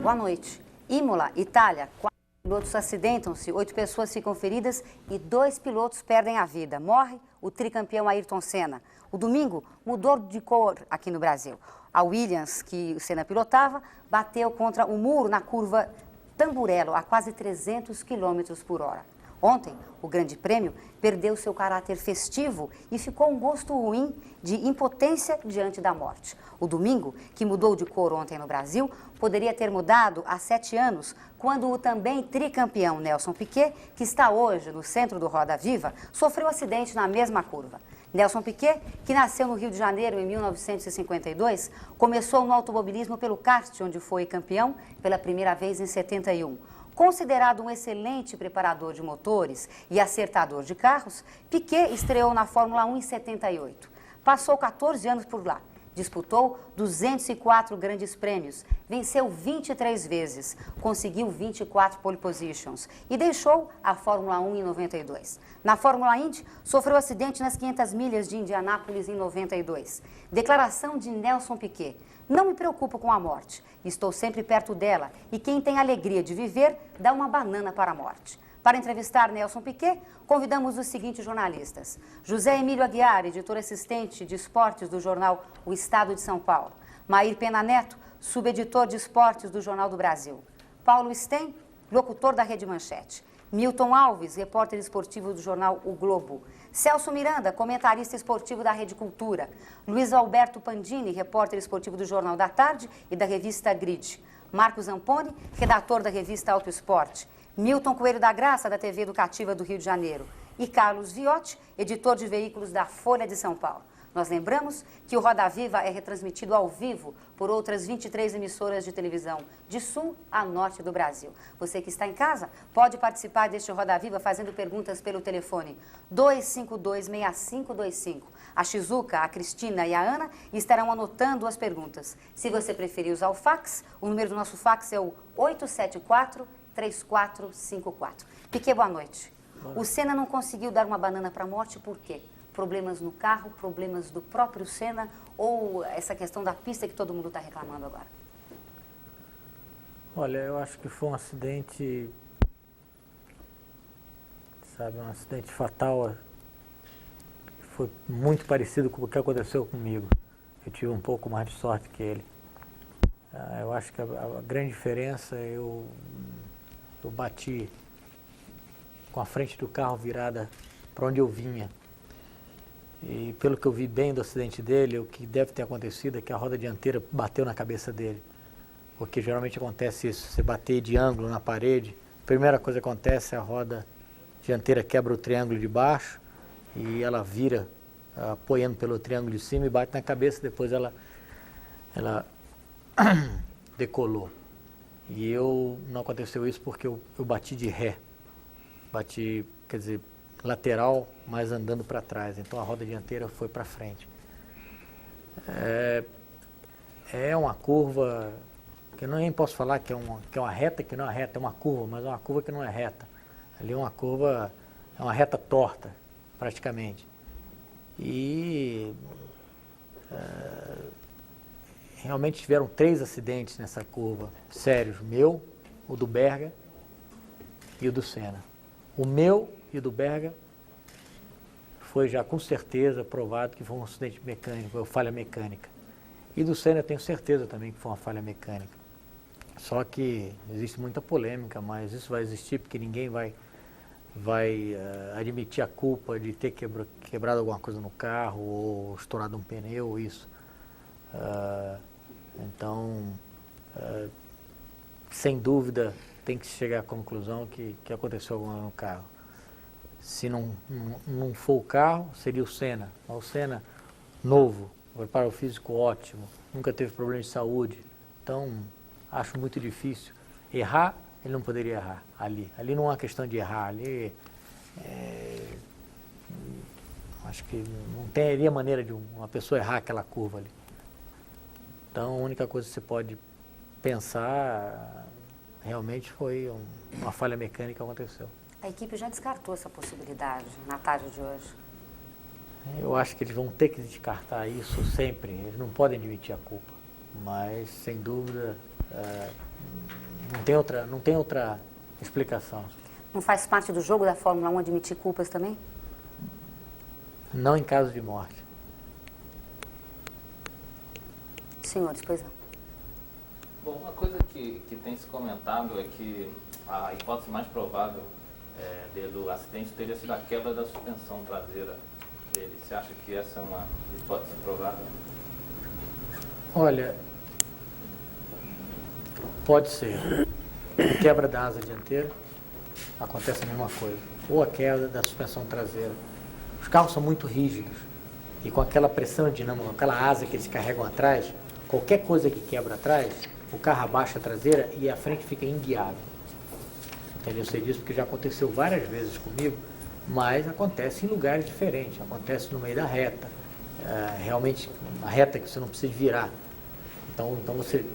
Boa noite. Imola, Itália. 4 pilotos acidentam-se, 8 pessoas ficam feridas e 2 pilotos perdem a vida. Morre o tricampeão Ayrton Senna. O domingo mudou de cor aqui no Brasil. A Williams, que o Senna pilotava, bateu contra o muro na curva Tamburello, a quase 300 km por hora. Ontem, o Grande Prêmio perdeu seu caráter festivo e ficou um gosto ruim de impotência diante da morte. O domingo, que mudou de cor ontem no Brasil, poderia ter mudado há 7 anos, quando o também tricampeão Nelson Piquet, que está hoje no centro do Roda Viva, sofreu acidente na mesma curva. Nelson Piquet, que nasceu no Rio de Janeiro em 1952, começou no automobilismo pelo kart, onde foi campeão pela primeira vez em 71. Considerado um excelente preparador de motores e acertador de carros, Piquet estreou na Fórmula 1 em 78. Passou 14 anos por lá. Disputou 204 grandes prêmios, venceu 23 vezes, conseguiu 24 pole positions e deixou a Fórmula 1 em 92. Na Fórmula Indy, sofreu acidente nas 500 milhas de Indianápolis em 92. Declaração de Nelson Piquet: não me preocupo com a morte, estou sempre perto dela e quem tem alegria de viver dá uma banana para a morte. Para entrevistar Nelson Piquet, convidamos os seguintes jornalistas: José Emílio Aguiar, editor-assistente de esportes do jornal O Estado de São Paulo; Maír Pena Neto, subeditor de esportes do Jornal do Brasil; Paulo Sten, locutor da Rede Manchete; Milton Alves, repórter esportivo do jornal O Globo; Celso Miranda, comentarista esportivo da Rede Cultura; Luiz Alberto Pandini, repórter esportivo do Jornal da Tarde e da revista Grid; Marcos Zamponi, redator da revista Auto Esporte; Milton Coelho da Graça, da TV Educativa do Rio de Janeiro; e Carlos Viotti, editor de veículos da Folha de São Paulo. Nós lembramos que o Roda Viva é retransmitido ao vivo por outras 23 emissoras de televisão, de sul a norte do Brasil. Você que está em casa pode participar deste Roda Viva fazendo perguntas pelo telefone 252-6525. A Shizuka, a Cristina e a Ana estarão anotando as perguntas. Se você preferir usar o fax, o número do nosso fax é o 874-3454. Piquet, boa noite. O Senna não conseguiu dar uma banana para a morte por quê? Problemas no carro, problemas do próprio Senna ou essa questão da pista que todo mundo está reclamando agora? Olha, eu acho que foi um acidente, sabe, um acidente fatal. Foi muito parecido com o que aconteceu comigo. Eu tive um pouco mais de sorte que ele. Eu acho que a grande diferença, eu bati com a frente do carro virada para onde eu vinha. E pelo que eu vi bem do acidente dele, o que deve ter acontecido é que a roda dianteira bateu na cabeça dele. Porque geralmente acontece isso, você bater de ângulo na parede, a primeira coisa que acontece é a roda dianteira quebra o triângulo de baixo e ela vira apoiando pelo triângulo de cima e bate na cabeça, depois ela decolou. E não aconteceu isso porque eu bati de ré, bati, quer dizer, lateral, mas andando para trás, então a roda dianteira foi para frente. É uma curva que eu nem posso falar que é uma reta, que não é reta, é uma curva, mas é uma curva que não é reta. Ali é uma curva, é uma reta torta, praticamente. E realmente tiveram 3 acidentes nessa curva, sérios, meu, o do Berger e o do Senna. O meu e o do Berger foi já com certeza provado que foi um acidente mecânico, uma falha mecânica. E do Senna eu tenho certeza também que foi uma falha mecânica. Só que existe muita polêmica, mas isso vai existir porque ninguém vai admitir a culpa de ter quebrado alguma coisa no carro ou estourado um pneu, isso. Então, sem dúvida, tem que chegar à conclusão que aconteceu alguma coisa no carro. Se não for o carro, seria o Senna. O Senna, novo, preparo físico ótimo, nunca teve problema de saúde. Então, acho muito difícil. Errar, ele não poderia errar ali. Ali não é uma questão de errar, ali acho que não teria maneira de uma pessoa errar aquela curva ali. Então, a única coisa que você pode pensar realmente foi uma falha mecânica que aconteceu. A equipe já descartou essa possibilidade na tarde de hoje? Eu acho que eles vão ter que descartar isso sempre. Eles não podem admitir a culpa. Mas, sem dúvida, não tem outra explicação. Não faz parte do jogo da Fórmula 1 admitir culpas também? Não em caso de morte. Senhores, pois não. Bom, uma coisa que tem se comentado é que a hipótese mais provável do acidente teria sido a quebra da suspensão traseira dele. Você acha que essa é uma hipótese provável? Olha, pode ser. A quebra da asa dianteira, acontece a mesma coisa. Ou a queda da suspensão traseira. Os carros são muito rígidos e com aquela pressão dinâmica, com aquela asa que eles carregam atrás, qualquer coisa que quebra atrás, o carro abaixa a traseira e a frente fica inguiável. Entendeu? Eu sei disso porque já aconteceu várias vezes comigo, mas acontece em lugares diferentes, acontece no meio da reta, realmente uma reta que você não precisa virar. Então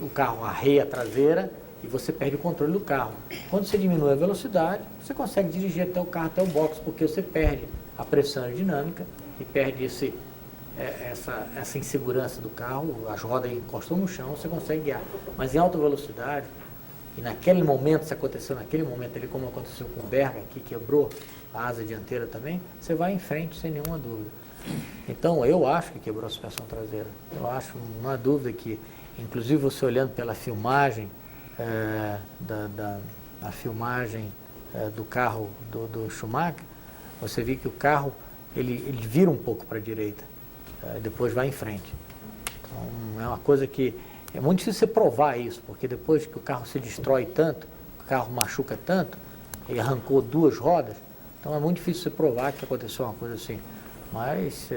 o carro arreia a traseira e você perde o controle do carro. Quando você diminui a velocidade, você consegue dirigir até o carro, até o box, porque você perde a pressão aerodinâmica e perde essa insegurança do carro, as rodas encostam no chão, você consegue guiar. Mas em alta velocidade, e naquele momento, se aconteceu naquele momento ali, como aconteceu com o Berger, que quebrou a asa dianteira também, você vai em frente sem nenhuma dúvida. Então, eu acho que quebrou a suspensão traseira. Eu acho, não há dúvida que, inclusive você olhando pela filmagem, a filmagem do carro do Schumacher, você vê que o carro ele vira um pouco para a direita, depois vai em frente. Então, é uma coisa que é muito difícil você provar isso, porque depois que o carro se destrói tanto, o carro machuca tanto, ele arrancou 2 rodas, então é muito difícil você provar que aconteceu uma coisa assim. Mas,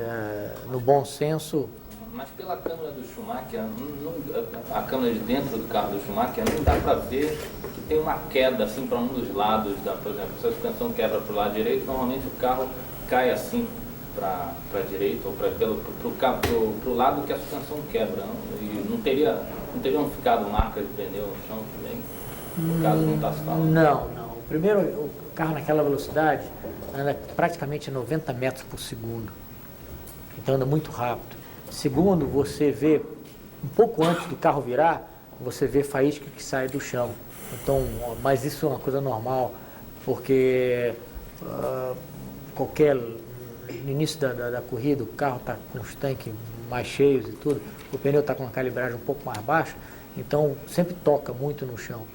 no bom senso... Mas pela câmera do Schumacher, a câmera de dentro do carro do Schumacher, não dá para ver que tem uma queda assim para um dos lados, por exemplo, se a suspensão quebra para o lado direito, normalmente o carro cai assim para a direita ou para o lado que a suspensão quebra. Não? E não teriam ficado marcas de pneu no chão também, no caso não está se falando? Não. Primeiro, o carro naquela velocidade anda praticamente 90 metros por segundo, então anda muito rápido. Segundo, você vê, um pouco antes do carro virar, você vê faísca que sai do chão. Então, mas isso é uma coisa normal, porque no início da corrida, o carro está com os tanques mais cheios e tudo, o pneu está com uma calibragem um pouco mais baixa, então sempre toca muito no chão.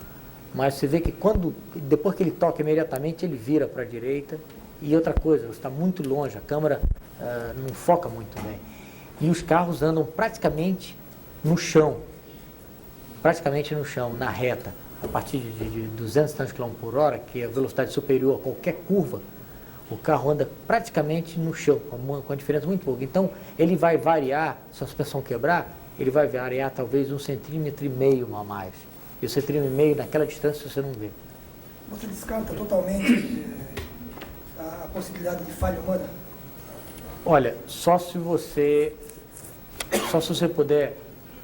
Mas você vê que depois que ele toca imediatamente, ele vira para a direita. E outra coisa, você está muito longe, a câmera não foca muito bem. E os carros andam praticamente no chão, na reta. A partir de 200 km/h, que é a velocidade superior a qualquer curva, o carro anda praticamente no chão, com a diferença muito pouca. Então, ele vai variar, se a suspensão quebrar, ele vai variar talvez 1,5 cm a mais. E o 1,5 cm naquela distância você não vê. Você descarta totalmente a possibilidade de falha humana? Olha, só se você puder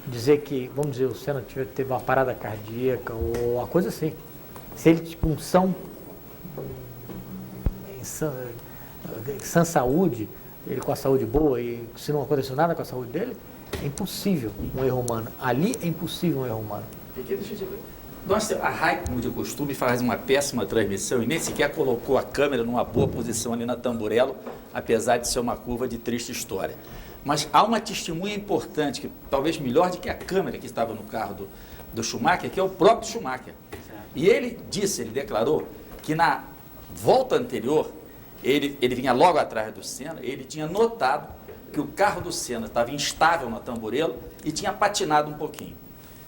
dizer que, vamos dizer, o Senna teve uma parada cardíaca ou uma coisa assim. Se ele tipo em sã saúde, ele com a saúde boa e se não aconteceu nada com a saúde dele, é impossível um erro humano. Ali é impossível um erro humano. Nossa, a Rai, como de costume, faz uma péssima transmissão e nem sequer colocou a câmera numa boa posição ali na Tamburello, apesar de ser uma curva de triste história. Mas há uma testemunha importante, que talvez melhor do que a câmera que estava no carro do Schumacher, que é o próprio Schumacher. E ele declarou que na volta anterior, ele vinha logo atrás do Senna, ele tinha notado que o carro do Senna estava instável na Tamburello e tinha patinado um pouquinho.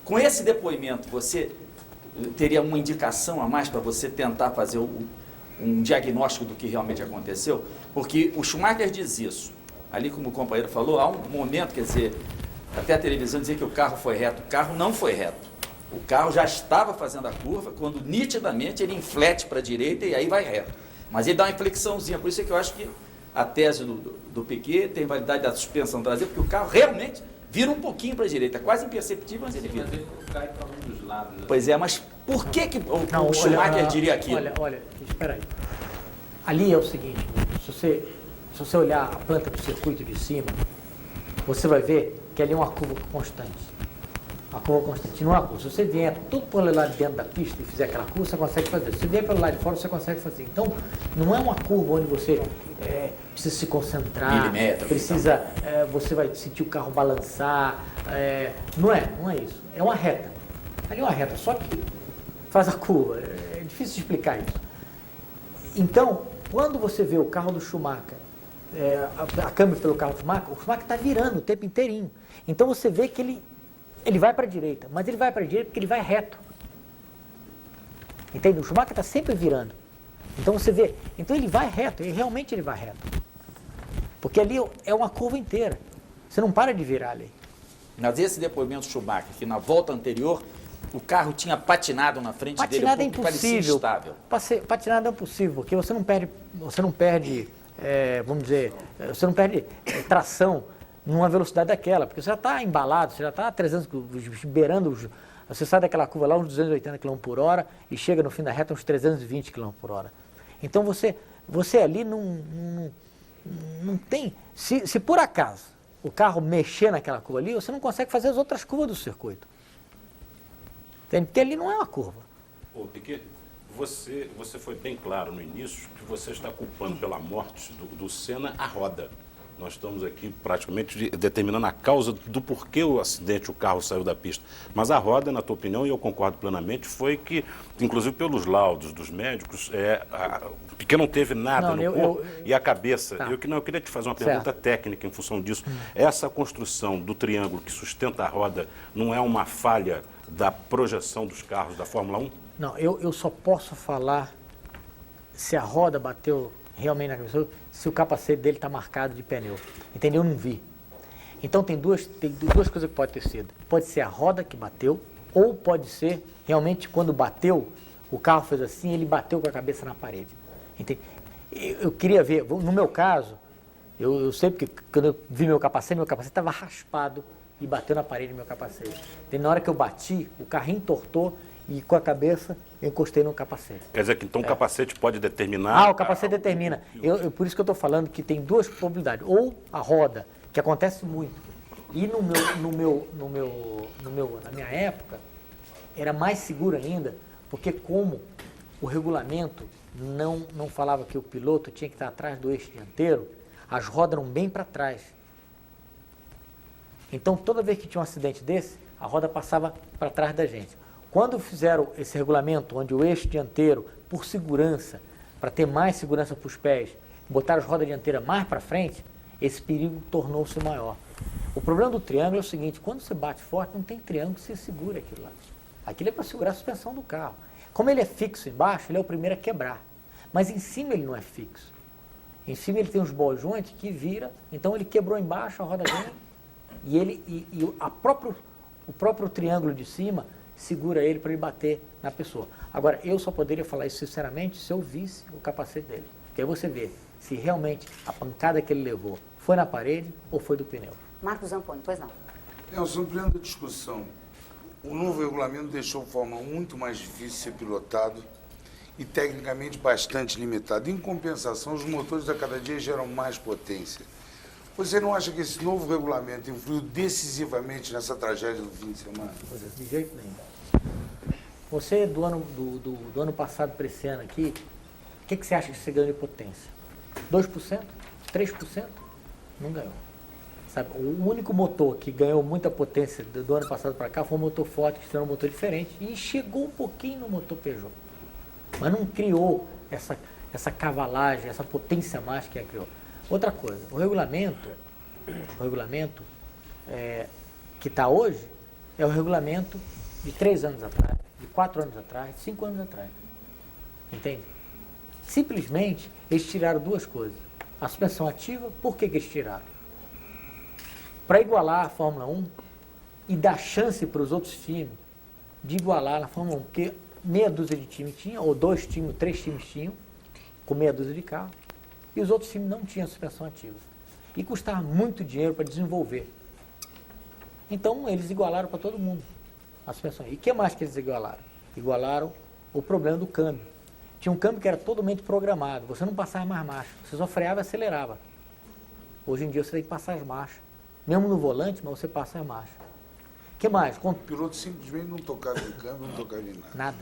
Com esse depoimento, você teria uma indicação a mais para você tentar fazer um diagnóstico do que realmente aconteceu? Porque o Schumacher diz isso. Ali, como o companheiro falou, há um momento, quer dizer, até a televisão dizia que o carro foi reto. O carro não foi reto. O carro já estava fazendo a curva, quando nitidamente ele inflete para a direita e aí vai reto. Mas ele dá uma inflexãozinha, por isso é que eu acho que a tese do Piquet tem validade da suspensão traseira, porque o carro realmente vira um pouquinho para a direita, quase imperceptível, mas ele vira. Mas ele cai para um dos lados. Pois é, mas por que o Schumacher diria aquilo? Olha, espera aí. Ali é o seguinte, se você olhar a planta do circuito de cima, você vai ver que ali é uma curva constante. A curva constante não é uma curva. Se você vier todo pelo lado de dentro da pista e fizer aquela curva, você consegue fazer. Se você vier pelo lado de fora, você consegue fazer. Então, não é uma curva onde você precisa se concentrar, precisa, você vai sentir o carro balançar. Não é isso. É uma reta. Ali é uma reta, só que faz a curva. É difícil de explicar isso. Então, quando você vê o carro do Schumacher, a câmera pelo carro do Schumacher, o Schumacher está virando o tempo inteirinho. Então você vê que ele vai para a direita, mas ele vai para a direita porque ele vai reto. Entende? O Schumacher está sempre virando. Então você vê, então ele vai reto, realmente ele vai reto. Porque ali é uma curva inteira. Você não para de virar ali. Mas esse depoimento do Schumacher, que na volta anterior o carro tinha patinado na frente patinada dele, parecia instável. Patinada é impossível, porque você não perde, vamos dizer, você não perde tração numa velocidade daquela, porque você já está embalado, você já está a 300, beirando, você sai daquela curva lá uns 280 km por hora e chega no fim da reta uns 320 km por hora. Então você ali não tem, se por acaso o carro mexer naquela curva ali, você não consegue fazer as outras curvas do circuito. Entende? Porque ali não é uma curva. Ô, Piquet, você foi bem claro no início que você está culpando pela morte do Senna a roda. Nós estamos aqui praticamente determinando a causa do porquê o acidente, o carro saiu da pista. Mas a roda, na tua opinião, e eu concordo plenamente, foi que, inclusive pelos laudos dos médicos, o Piquet não teve nada no corpo e a cabeça. Tá. Eu queria te fazer uma pergunta técnica em função disso. Essa construção do triângulo que sustenta a roda não é uma falha da projeção dos carros da Fórmula 1? Não, eu só posso falar se a roda bateu realmente na cabeça, se o capacete dele está marcado de pneu. Entendeu? Eu não vi. Então tem duas coisas que pode ter sido. Pode ser a roda que bateu, ou pode ser realmente quando bateu, o carro fez assim, ele bateu com a cabeça na parede. Entende? Eu queria ver, no meu caso, eu sei porque quando eu vi meu capacete estava raspado e bateu na parede meu capacete. E na hora que eu bati, o carrinho entortou e com a cabeça eu encostei no capacete. Quer dizer que então o capacete pode determinar... o capacete determina. Por isso que eu estou falando que tem duas probabilidades. Ou a roda, que acontece muito. E na minha época, era mais seguro ainda, porque como o regulamento não falava que o piloto tinha que estar atrás do eixo dianteiro, as rodas eram bem para trás. Então, toda vez que tinha um acidente desse, a roda passava para trás da gente. Quando fizeram esse regulamento, onde o eixo dianteiro, por segurança, para ter mais segurança para os pés, botaram as rodas dianteiras mais para frente, esse perigo tornou-se maior. O problema do triângulo é o seguinte, quando você bate forte, não tem triângulo que você segura aquilo lá. Aquilo é para segurar a suspensão do carro. Como ele é fixo embaixo, ele é o primeiro a quebrar. Mas em cima ele não é fixo. Em cima ele tem uns ball joints que vira, então ele quebrou embaixo, a roda vem, e o próprio triângulo de cima segura ele para ele bater na pessoa. Agora, eu só poderia falar isso sinceramente se eu visse o capacete dele. Porque aí você vê se realmente a pancada que ele levou foi na parede ou foi do pneu. Marcos Zamponi, pois não. Ampliando a discussão, o novo regulamento deixou o Fórmula 1 muito mais difícil de ser pilotado e tecnicamente bastante limitado. Em compensação, os motores a cada dia geram mais potência. Você não acha que esse novo regulamento influiu decisivamente nessa tragédia do fim de semana? Pois é, de jeito nenhum. Você, do ano passado para esse ano aqui, o que você acha que você ganhou de potência? 2%? 3%? Não ganhou. Sabe, o único motor que ganhou muita potência do ano passado para cá foi o motor Ford, que era um motor diferente, e chegou um pouquinho no motor Peugeot. Mas não criou essa cavalagem, essa potência a mais que a criou. Outra coisa, o regulamento que está hoje é o regulamento de 3 anos atrás, de 4 anos atrás, de 5 anos atrás. Entende? Simplesmente eles tiraram duas coisas. A suspensão ativa, por que eles tiraram? Para igualar a Fórmula 1 e dar chance para os outros times de igualar na Fórmula 1, porque meia dúzia de times tinha, ou 2 times, 3 times tinham, com meia dúzia de carros, e os outros times não tinham suspensão ativa. E custava muito dinheiro para desenvolver. Então, eles igualaram para todo mundo a suspensão. E o que mais que eles igualaram? Igualaram o problema do câmbio. Tinha um câmbio que era totalmente programado. Você não passava mais marcha. Você só freava e acelerava. Hoje em dia, você tem que passar as marchas. Mesmo no volante, mas você passa as marchas. que mais? O piloto simplesmente não tocava em câmbio, não tocava em nada.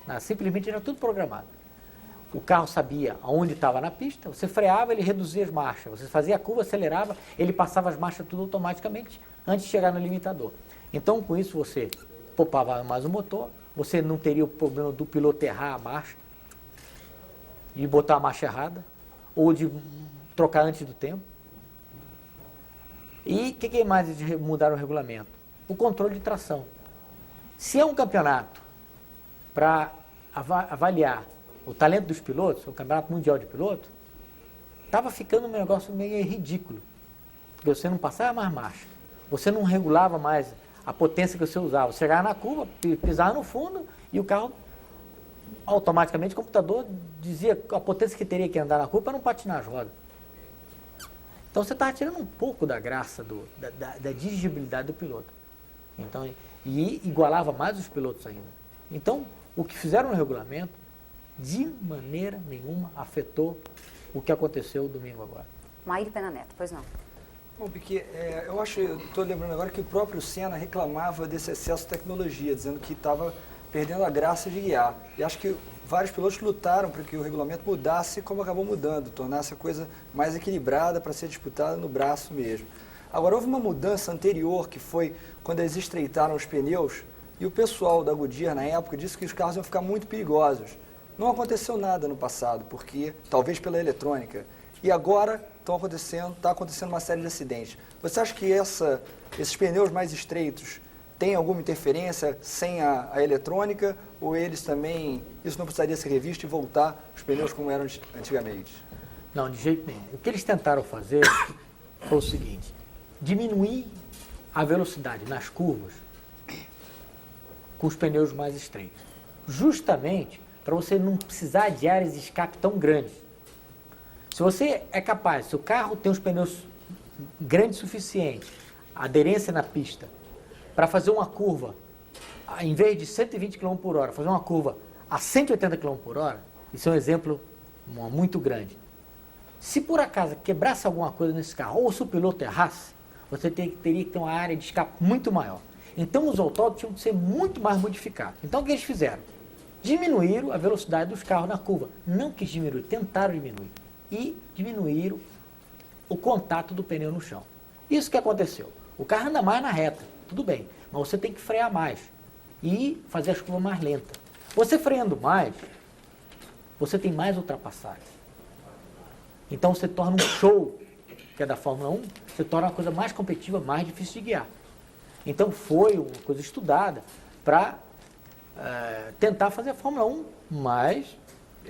Nada. Simplesmente era tudo programado. O carro sabia aonde estava na pista, você freava, ele reduzia as marchas. Você fazia a curva, acelerava, ele passava as marchas tudo automaticamente antes de chegar no limitador. Então, com isso, você poupava mais o motor, você não teria o problema do piloto errar a marcha, de botar a marcha errada, ou de trocar antes do tempo. E o que mais de mudar o regulamento? O controle de tração. Se é um campeonato para avaliar o talento dos pilotos, o Campeonato Mundial de Pilotos, estava ficando um negócio meio ridículo. Porque você não passava mais marcha, você não regulava mais a potência que você usava. Você chegava na curva, pisava no fundo e o carro, automaticamente, o computador dizia a potência que teria que andar na curva para não patinar as rodas. Então você estava tirando um pouco da graça da dirigibilidade do piloto. Então, e igualava mais os pilotos ainda. Então, o que fizeram no regulamento, de maneira nenhuma, afetou o que aconteceu domingo agora. Maíra Pena Neto, pois não. Bom, porque eu estou lembrando agora que o próprio Senna reclamava desse excesso de tecnologia, dizendo que estava perdendo a graça de guiar. E acho que vários pilotos lutaram para que o regulamento mudasse, como acabou mudando, tornasse a coisa mais equilibrada para ser disputada no braço mesmo. Agora, houve uma mudança anterior, que foi quando eles estreitaram os pneus, e o pessoal da Goodyear, na época, disse que os carros iam ficar muito perigosos. Não aconteceu nada no passado, porque talvez pela eletrônica. E agora está acontecendo uma série de acidentes. Você acha que esses pneus mais estreitos têm alguma interferência sem a eletrônica? Ou eles também, isso não precisaria ser revisto e voltar os pneus como eram antigamente? Não, de jeito nenhum. O que eles tentaram fazer foi o seguinte: diminuir a velocidade nas curvas com os pneus mais estreitos. Justamente para você não precisar de áreas de escape tão grandes. Se você é capaz, se o carro tem os pneus grandes o suficiente, a aderência na pista, para fazer uma curva, em vez de 120 km por hora, fazer uma curva a 180 km por hora, isso é um exemplo muito grande. Se por acaso quebrasse alguma coisa nesse carro, ou se o piloto errasse, você teria que ter uma área de escape muito maior. Então os autódromos tinham que ser muito mais modificados. Então o que eles fizeram? Diminuíram a velocidade dos carros na curva. Não quis diminuir, tentaram diminuir. E diminuíram o contato do pneu no chão. Isso que aconteceu. O carro anda mais na reta, tudo bem, mas você tem que frear mais e fazer as curvas mais lentas. Você freando mais, você tem mais ultrapassagem. Então você torna um show, que é da Fórmula 1, você torna uma coisa mais competitiva, mais difícil de guiar. Então foi uma coisa estudada para tentar fazer a Fórmula 1 mais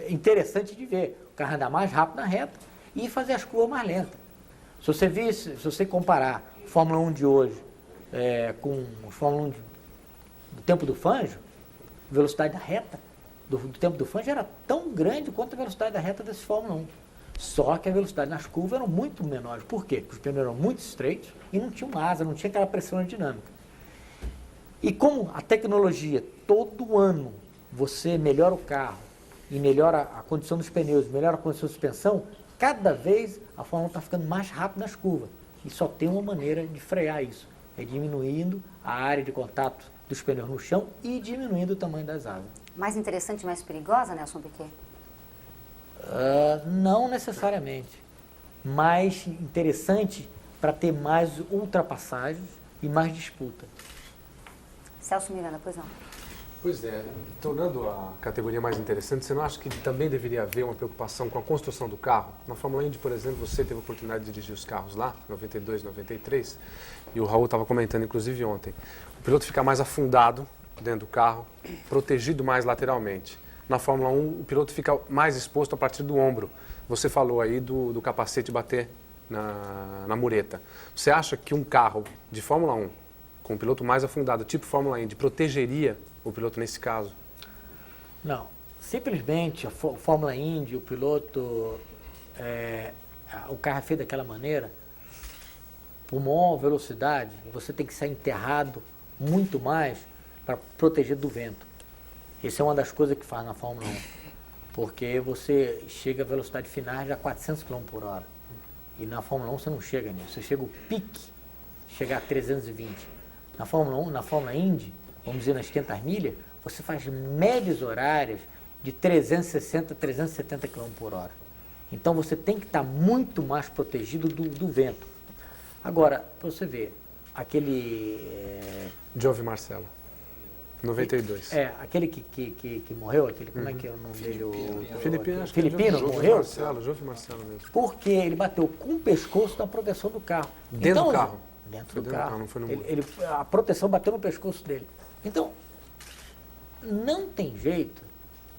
interessante de ver. O carro andar mais rápido na reta e fazer as curvas mais lentas. Se você comparar a Fórmula 1 de hoje com a Fórmula 1 do tempo do Fangio, a velocidade da reta do tempo do Fangio era tão grande quanto a velocidade da reta desse Fórmula 1. Só que a velocidade nas curvas eram muito menores. Por quê? Porque os pneus eram muito estreitos e não tinham asa, não tinha aquela pressão aerodinâmica. E como a tecnologia, todo ano, você melhora o carro e melhora a condição dos pneus, melhora a condição de suspensão, cada vez a Fórmula 1 está ficando mais rápida nas curvas. E só tem uma maneira de frear isso, é diminuindo a área de contato dos pneus no chão e diminuindo o tamanho das asas. Mais interessante e mais perigosa, Nelson Piquet? Não necessariamente. Mais interessante para ter mais ultrapassagens e mais disputa. Celso Miranda, pois não. Pois é, tornando a categoria mais interessante, você não acha que também deveria haver uma preocupação com a construção do carro? Na Fórmula Indy, por exemplo, você teve a oportunidade de dirigir os carros lá, 92, 93, e o Raul estava comentando, inclusive ontem, o piloto fica mais afundado dentro do carro, protegido mais lateralmente. Na Fórmula 1, o piloto fica mais exposto a partir do ombro. Você falou aí do capacete bater na mureta. Você acha que um carro de Fórmula 1, com um piloto mais afundado, tipo Fórmula Indy, protegeria o piloto nesse caso? Não. Simplesmente a Fórmula Indy, o piloto, o carro é feito daquela maneira, por maior velocidade, você tem que ser enterrado muito mais para proteger do vento. Isso é uma das coisas que faz na Fórmula 1, porque você chega a velocidade final já a 400 km por hora. E na Fórmula 1 você não chega nisso, você chega o pique, chega a 320. Na Fórmula 1, na Fórmula Indy, vamos dizer nas 500 milhas, você faz médias horárias de 360, 370 km por hora. Então você tem que estar muito mais protegido do vento. Agora, para você ver, aquele... Giove Marcello, 92. Aquele que morreu, aquele, como é que é o nome dele? Filipino morreu? Giove Marcello mesmo. Porque ele bateu com o pescoço na proteção do carro. Dentro do carro? Dentro do carro. Não foi no a proteção bateu no pescoço dele. Então, não tem jeito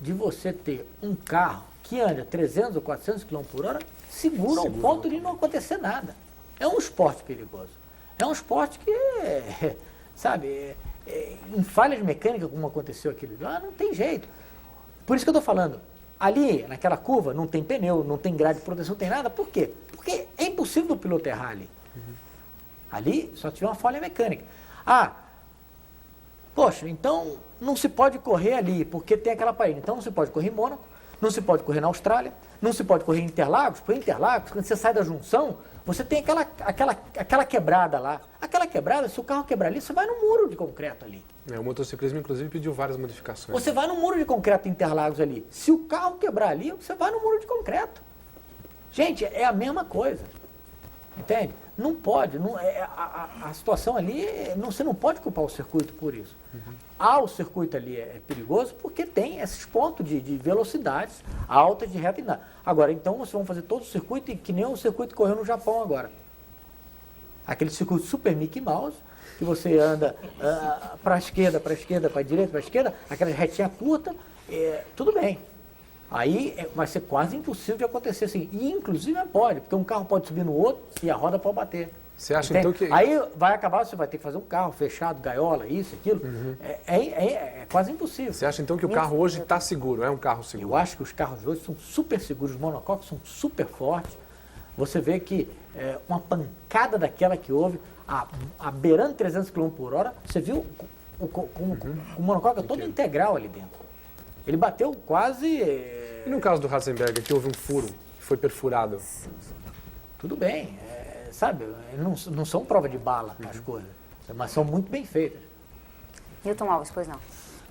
de você ter um carro que anda 300 ou 400 km por hora seguro ao ponto de não acontecer nada. É um esporte perigoso. É um esporte que, sabe, em falhas mecânicas, como aconteceu aquilo lá, não tem jeito. Por isso que eu estou falando, ali, naquela curva, não tem pneu, não tem grade de proteção, não tem nada. Por quê? Porque é impossível o piloto errar ali. Ali só tiver uma falha mecânica. Poxa, então não se pode correr ali, porque tem aquela parede. Então não se pode correr em Mônaco, não se pode correr na Austrália, não se pode correr em Interlagos, porque Interlagos, quando você sai da junção, você tem aquela quebrada lá. Aquela quebrada, se o carro quebrar ali, você vai no muro de concreto ali. O motociclismo, inclusive, pediu várias modificações. Você vai no muro de concreto em Interlagos ali. Se o carro quebrar ali, você vai no muro de concreto. Gente, é a mesma coisa. Entende? Não pode. A situação ali, você não pode culpar o circuito por isso. O circuito ali é perigoso porque tem esses pontos de velocidades altas de reta e nada. Agora, então, vocês vão fazer todo o circuito, que nem o circuito que correu no Japão agora. Aquele circuito super Mickey Mouse, que você anda para a esquerda, para a direita, para a esquerda, aquela retinha curta, tudo bem. Aí vai ser quase impossível de acontecer assim. E inclusive pode, porque um carro pode subir no outro e a roda pode bater. Você acha então que... Aí vai acabar, você vai ter que fazer um carro fechado, gaiola, isso, aquilo. É quase impossível. Você acha então que o carro hoje está seguro, é um carro seguro? Eu acho que os carros hoje são super seguros, os monocoques são super fortes. Você vê que uma pancada daquela que houve, beirando 300 km por hora, você viu o monocoque todo integral ali dentro. Ele bateu quase... E no caso do Ratzenberger, que houve um furo, que foi perfurado? Tudo bem, sabe, não são prova de bala as coisas, mas são muito bem feitas. Newton Alves, pois não.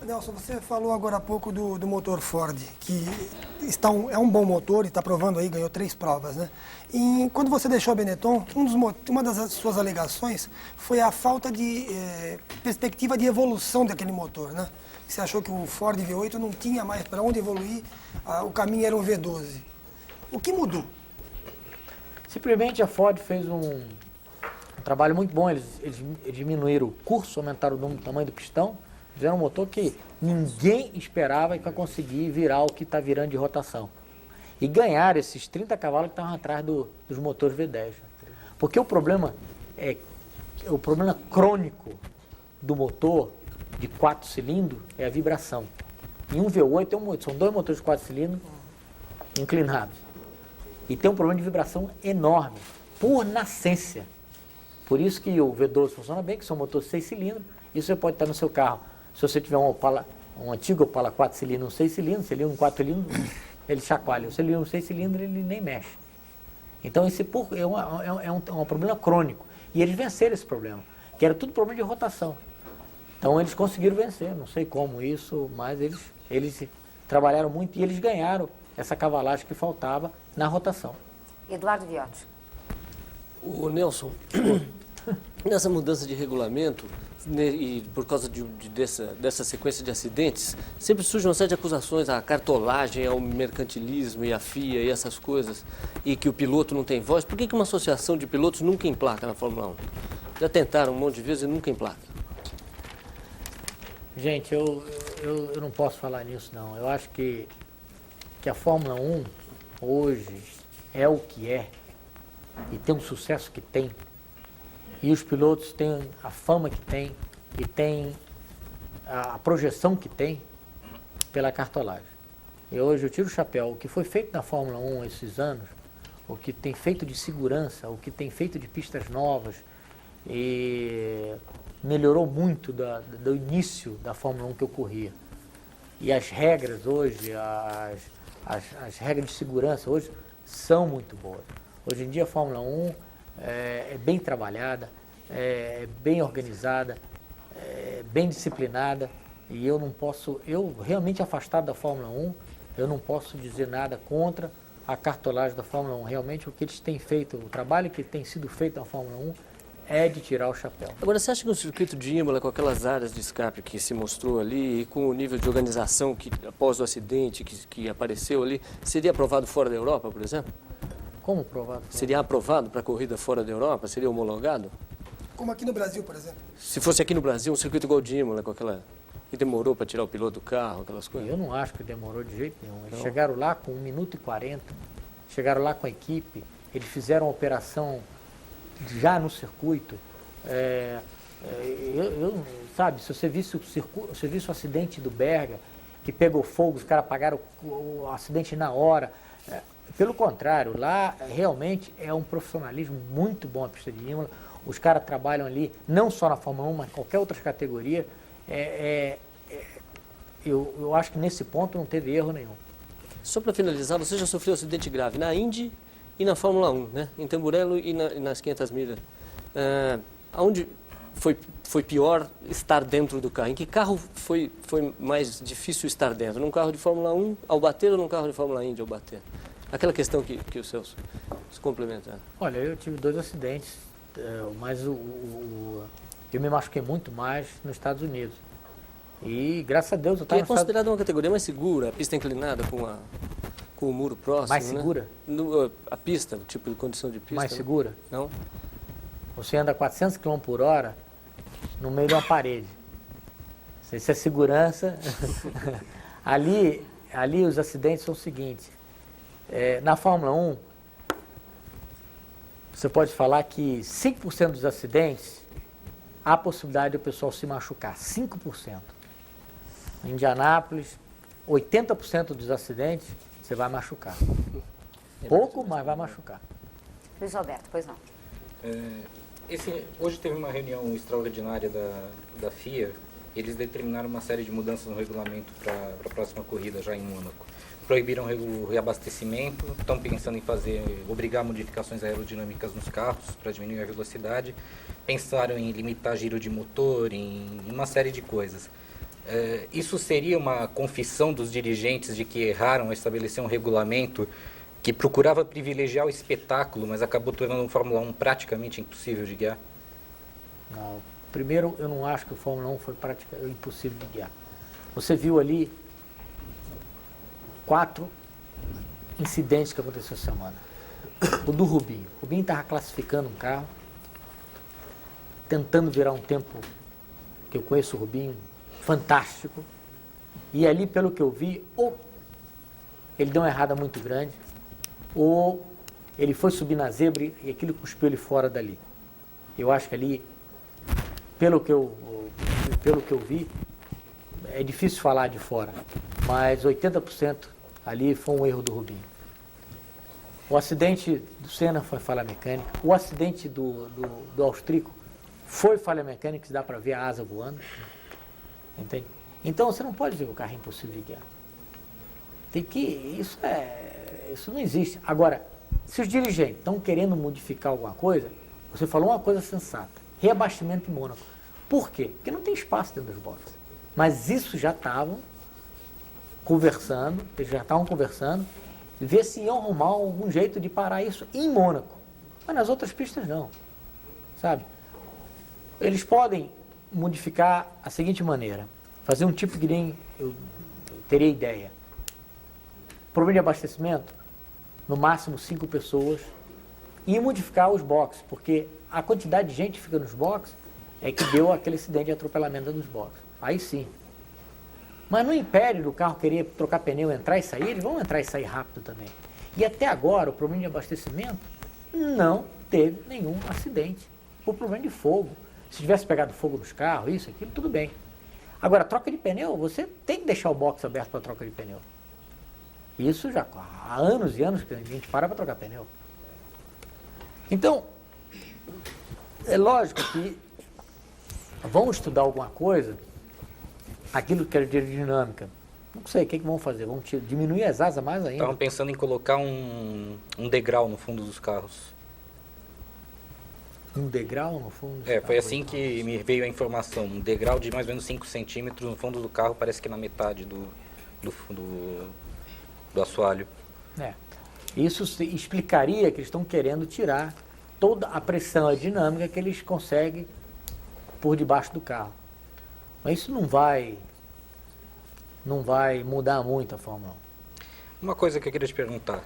Nelson, você falou agora há pouco do motor Ford, que é um bom motor e está provando aí, ganhou 3 provas, né? E quando você deixou a Benetton, uma das suas alegações foi a falta de perspectiva de evolução daquele motor, né? Você achou que o Ford V8 não tinha mais para onde evoluir, o caminho era um V12. O que mudou? Simplesmente a Ford fez um trabalho muito bom, eles diminuíram o curso, aumentaram o tamanho do pistão, fizeram um motor que ninguém esperava que ia conseguir virar o que está virando de rotação. E ganharam esses 30 cavalos que estavam atrás dos motores V10. Porque o problema crônico do motor de 4 cilindros é a vibração. E um V8 são 2 motores de 4 cilindros inclinados. E tem um problema de vibração enorme, por nascência. Por isso que o V12 funciona bem, que são motores 6 cilindros, e você pode estar no seu carro. Se você tiver um antigo Opala 4 cilindros, um 6 cilindros, se ele é um 4 cilindros, ele chacoalha. Se ele é um 6 cilindros, ele nem mexe. Então, esse é um problema crônico. E eles venceram esse problema, que era tudo problema de rotação. Então, eles conseguiram vencer, não sei como isso, mas eles trabalharam muito e eles ganharam essa cavalagem que faltava na rotação. Eduardo Viotti. O Nelson, nessa mudança de regulamento, e por causa dessa sequência de acidentes, sempre surgem uma série de acusações à cartolagem, ao mercantilismo e à FIA e essas coisas, e que o piloto não tem voz. Por que uma associação de pilotos nunca emplaca na Fórmula 1? Já tentaram um monte de vezes e nunca emplaca. Gente, eu não posso falar nisso, não. Eu acho que a Fórmula 1 hoje é o que é e tem o sucesso que tem. E os pilotos têm a fama que tem e têm a projeção que tem pela cartolagem. E hoje eu tiro o chapéu. O que foi feito na Fórmula 1 esses anos, o que tem feito de segurança, o que tem feito de pistas novas, e melhorou muito do início da Fórmula 1 que eu corria. E as regras hoje, as regras de segurança hoje são muito boas. Hoje em dia a Fórmula 1 é bem trabalhada, é bem organizada, bem disciplinada, e eu realmente afastado da Fórmula 1, eu não posso dizer nada contra a cartolagem da Fórmula 1. Realmente o que eles têm feito, o trabalho que tem sido feito na Fórmula 1 é de tirar o chapéu. Agora, você acha que o circuito de Imola, com aquelas áreas de escape que se mostrou ali, e com o nível de organização que após o acidente que apareceu ali, seria aprovado fora da Europa, por exemplo? Como aprovado? Seria aprovado para corrida fora da Europa? Seria homologado? Como aqui no Brasil, por exemplo. Se fosse aqui no Brasil, um circuito igual de Imola, com aquela... que demorou para tirar o piloto do carro, aquelas coisas? Eu não acho que demorou de jeito nenhum. Eles chegaram lá com 1 minuto e 40, chegaram lá com a equipe, eles fizeram a operação já no circuito. Sabe, se você visse o acidente do Berger, que pegou fogo, os caras apagaram o acidente na hora. Pelo contrário, lá realmente é um profissionalismo muito bom a pista de Imola. Os caras trabalham ali, não só na Fórmula 1, mas em qualquer outra categoria. Eu acho que nesse ponto não teve erro nenhum. Só para finalizar, você já sofreu acidente grave na Indy e na Fórmula 1, né? Em Tamburello e nas 500 milhas. Aonde foi pior estar dentro do carro? Em que carro foi mais difícil estar dentro? Num carro de Fórmula 1 ao bater ou num carro de Fórmula Indy ao bater? Aquela questão que o Celso se complementaram. Olha, eu tive 2 acidentes, mas eu me machuquei muito mais nos Estados Unidos. E graças a Deus eu estava... Que é considerada uma categoria mais segura, a pista inclinada com o muro próximo, mais segura? Né? A pista, o tipo de condição de pista. Mais né? segura? Não. Você anda 400 km por hora no meio de uma parede. Isso é segurança. ali os acidentes são os seguintes. Na Fórmula 1, você pode falar que 5% dos acidentes há a possibilidade do pessoal se machucar. 5%. Em Indianápolis, 80% dos acidentes você vai machucar. Pouco, mas vai machucar. Luiz Roberto, pois não. Hoje teve uma reunião extraordinária da FIA. Eles determinaram uma série de mudanças no regulamento para a próxima corrida, já em Mônaco. Proibiram o reabastecimento, estão pensando em obrigar modificações aerodinâmicas nos carros para diminuir a velocidade, pensaram em limitar giro de motor, em uma série de coisas. Isso seria uma confissão dos dirigentes de que erraram ao estabelecer um regulamento que procurava privilegiar o espetáculo, mas acabou tornando o Fórmula 1 praticamente impossível de guiar? Não. Primeiro, eu não acho que o Fórmula 1 foi praticamente impossível de guiar. Você viu ali 4 incidentes que aconteceram essa semana. O do Rubinho. O Rubinho estava classificando um carro, tentando virar um tempo, que eu conheço o Rubinho, fantástico. E ali, pelo que eu vi, ou ele deu uma errada muito grande, ou ele foi subir na zebra e aquilo cuspiu ele fora dali. Eu acho que ali, pelo que eu vi, é difícil falar de fora, mas 80% ali foi um erro do Rubinho. O acidente do Senna foi falha mecânica, o acidente do austríaco foi falha mecânica, que dá para ver a asa voando. Entende? Então você não pode dizer que o carro é impossível de guiar. Isso não existe. Agora, se os dirigentes estão querendo modificar alguma coisa, você falou uma coisa sensata, reabastecimento em Mônaco. Por quê? Porque não tem espaço dentro dos boxes. Mas isso já estavam conversando, e ver se iam arrumar algum jeito de parar isso em Mônaco. Mas nas outras pistas não, sabe? Eles podem modificar a seguinte maneira, fazer um tipo que nem eu teria ideia. Problema de abastecimento, no máximo 5 pessoas, e modificar os boxes, porque a quantidade de gente que fica nos boxes é que deu aquele acidente de atropelamento nos boxes. Aí sim. Mas não impede do carro querer trocar pneu, entrar e sair, eles vão entrar e sair rápido também. E até agora, o problema de abastecimento não teve nenhum acidente. O problema de fogo. Se tivesse pegado fogo nos carros, isso, aquilo, tudo bem. Agora, troca de pneu, você tem que deixar o box aberto para troca de pneu. Isso já há anos e anos que a gente para trocar pneu. Então, é lógico que vão estudar alguma coisa, aquilo que era de aerodinâmica. Não sei, o que vão fazer? Vão diminuir as asas mais ainda? Estavam pensando em colocar um degrau no fundo dos carros. Um degrau no fundo? Foi assim que me veio a informação. Um degrau de mais ou menos 5 centímetros no fundo do carro, parece que na metade do assoalho. Isso explicaria que eles estão querendo tirar toda a pressão aerodinâmica que eles conseguem por debaixo do carro. Mas isso não vai mudar muito a Fórmula 1. Uma coisa que eu queria te perguntar.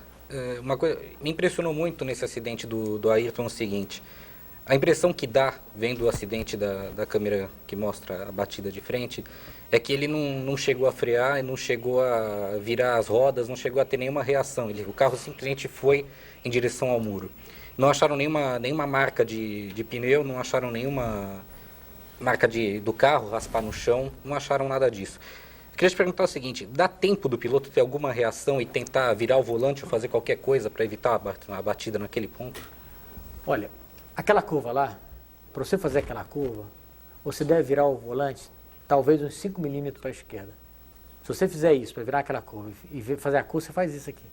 Me impressionou muito nesse acidente do Ayrton o seguinte. A impressão que dá, vendo o acidente da câmera que mostra a batida de frente, é que ele não chegou a frear, não chegou a virar as rodas, não chegou a ter nenhuma reação. O carro simplesmente foi em direção ao muro. Não acharam nenhuma marca de pneu, não acharam nenhuma marca do carro, raspar no chão, não acharam nada disso. Eu queria te perguntar o seguinte, dá tempo do piloto ter alguma reação e tentar virar o volante ou fazer qualquer coisa para evitar a batida naquele ponto? Olha, aquela curva lá, para você fazer aquela curva, você deve virar o volante talvez uns 5 milímetros para a esquerda. Se você fizer isso, para virar aquela curva e fazer a curva, você faz isso aqui.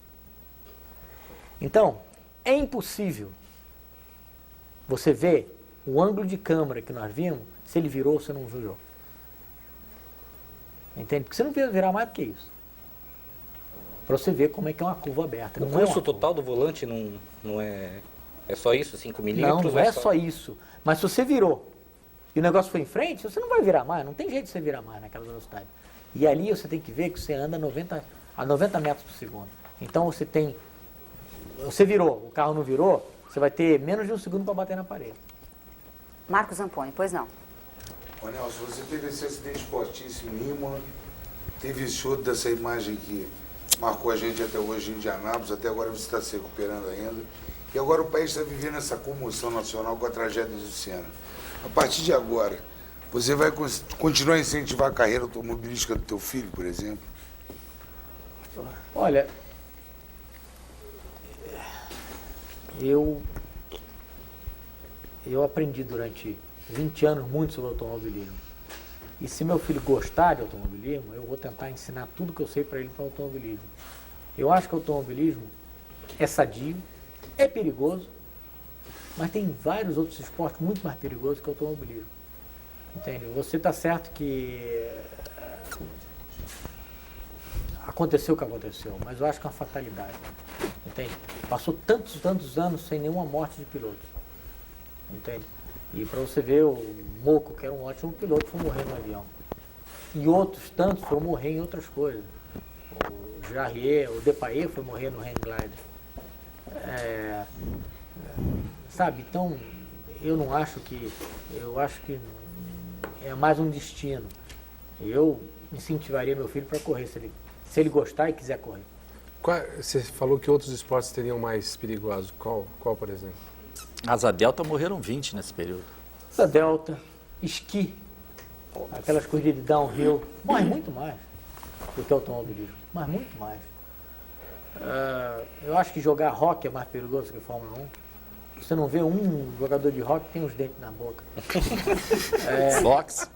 Então, é impossível você ver o ângulo de câmera que nós vimos, se ele virou ou se não virou. Entende? Porque você não precisa virar mais do que isso. Para você ver como é que é uma curva aberta. O curso total do volante não é... É só isso, 5 milímetros? Não é só isso. Mas se você virou e o negócio foi em frente, você não vai virar mais. Não tem jeito de você virar mais naquela velocidade. E ali você tem que ver que você anda a 90 metros por segundo. Então você virou, o carro não virou, você vai ter menos de um segundo para bater na parede. Marcos Zamponi, pois não. Ô Nelson, você teve esse acidente fortíssimo em Imola, teve esse outro dessa imagem que marcou a gente até hoje em Indianápolis, até agora você está se recuperando ainda. E agora o país está vivendo essa comoção nacional com a tragédia do Senna. A partir de agora, você vai continuar a incentivar a carreira automobilística do teu filho, por exemplo? Olha, eu aprendi durante 20 anos muito sobre automobilismo. E se meu filho gostar de automobilismo, eu vou tentar ensinar tudo que eu sei para ele para o automobilismo. Eu acho que o automobilismo é sadio, é perigoso, mas tem vários outros esportes muito mais perigosos que o automobilismo. Entende? Você está certo que aconteceu o que aconteceu, mas eu acho que é uma fatalidade. Entende? Passou tantos anos sem nenhuma morte de piloto. Entende? E para você ver, o Moco, que era um ótimo piloto, foi morrer no avião. E outros tantos foram morrer em outras coisas. O Jarrier, o Depailler foi morrer no hang glider. Sabe, então eu acho que é mais um destino. Eu incentivaria meu filho para correr, se ele gostar e quiser correr. Você falou que outros esportes seriam mais perigosos. Qual por exemplo? Asa delta morreram 20 nesse período. Asa delta, esqui, aquelas corridas de downhill, morre muito mais do que automobilismo, mas muito mais. Eu acho que jogar rock é mais perigoso que Fórmula 1. Você não vê um jogador de rock que tem os dentes na boca. Boxe.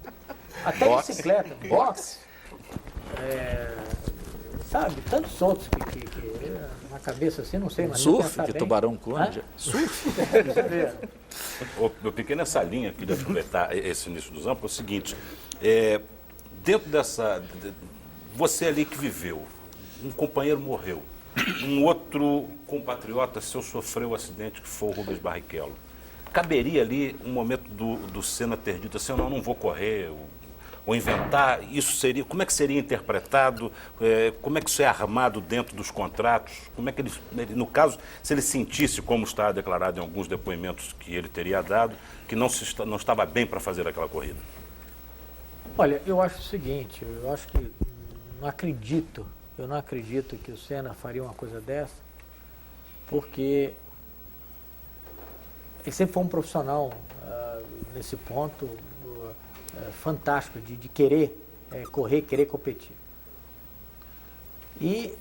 Até bicicleta, boxe. Sabe, tantos outros que na cabeça assim, não sei, mas surf, que tubarão come. Surf. Meu pequeno, essa linha, queria aproveitar esse início dos anos, é o seguinte, dentro dessa, você ali que viveu, um companheiro morreu, um outro compatriota seu sofreu o acidente, que foi o Rubens Barrichello. Caberia ali um momento do Senna ter dito assim, não vou correr, ou inventar, isso seria, como é que seria interpretado, como é que isso é armado dentro dos contratos, como é que ele, no caso, se ele sentisse, como está declarado em alguns depoimentos que ele teria dado, que não estava bem para fazer aquela corrida? Olha, eu acho o seguinte, eu acho que eu não acredito que o Senna faria uma coisa dessa, porque ele sempre foi um profissional nesse ponto, fantástico de querer correr, querer competir. E,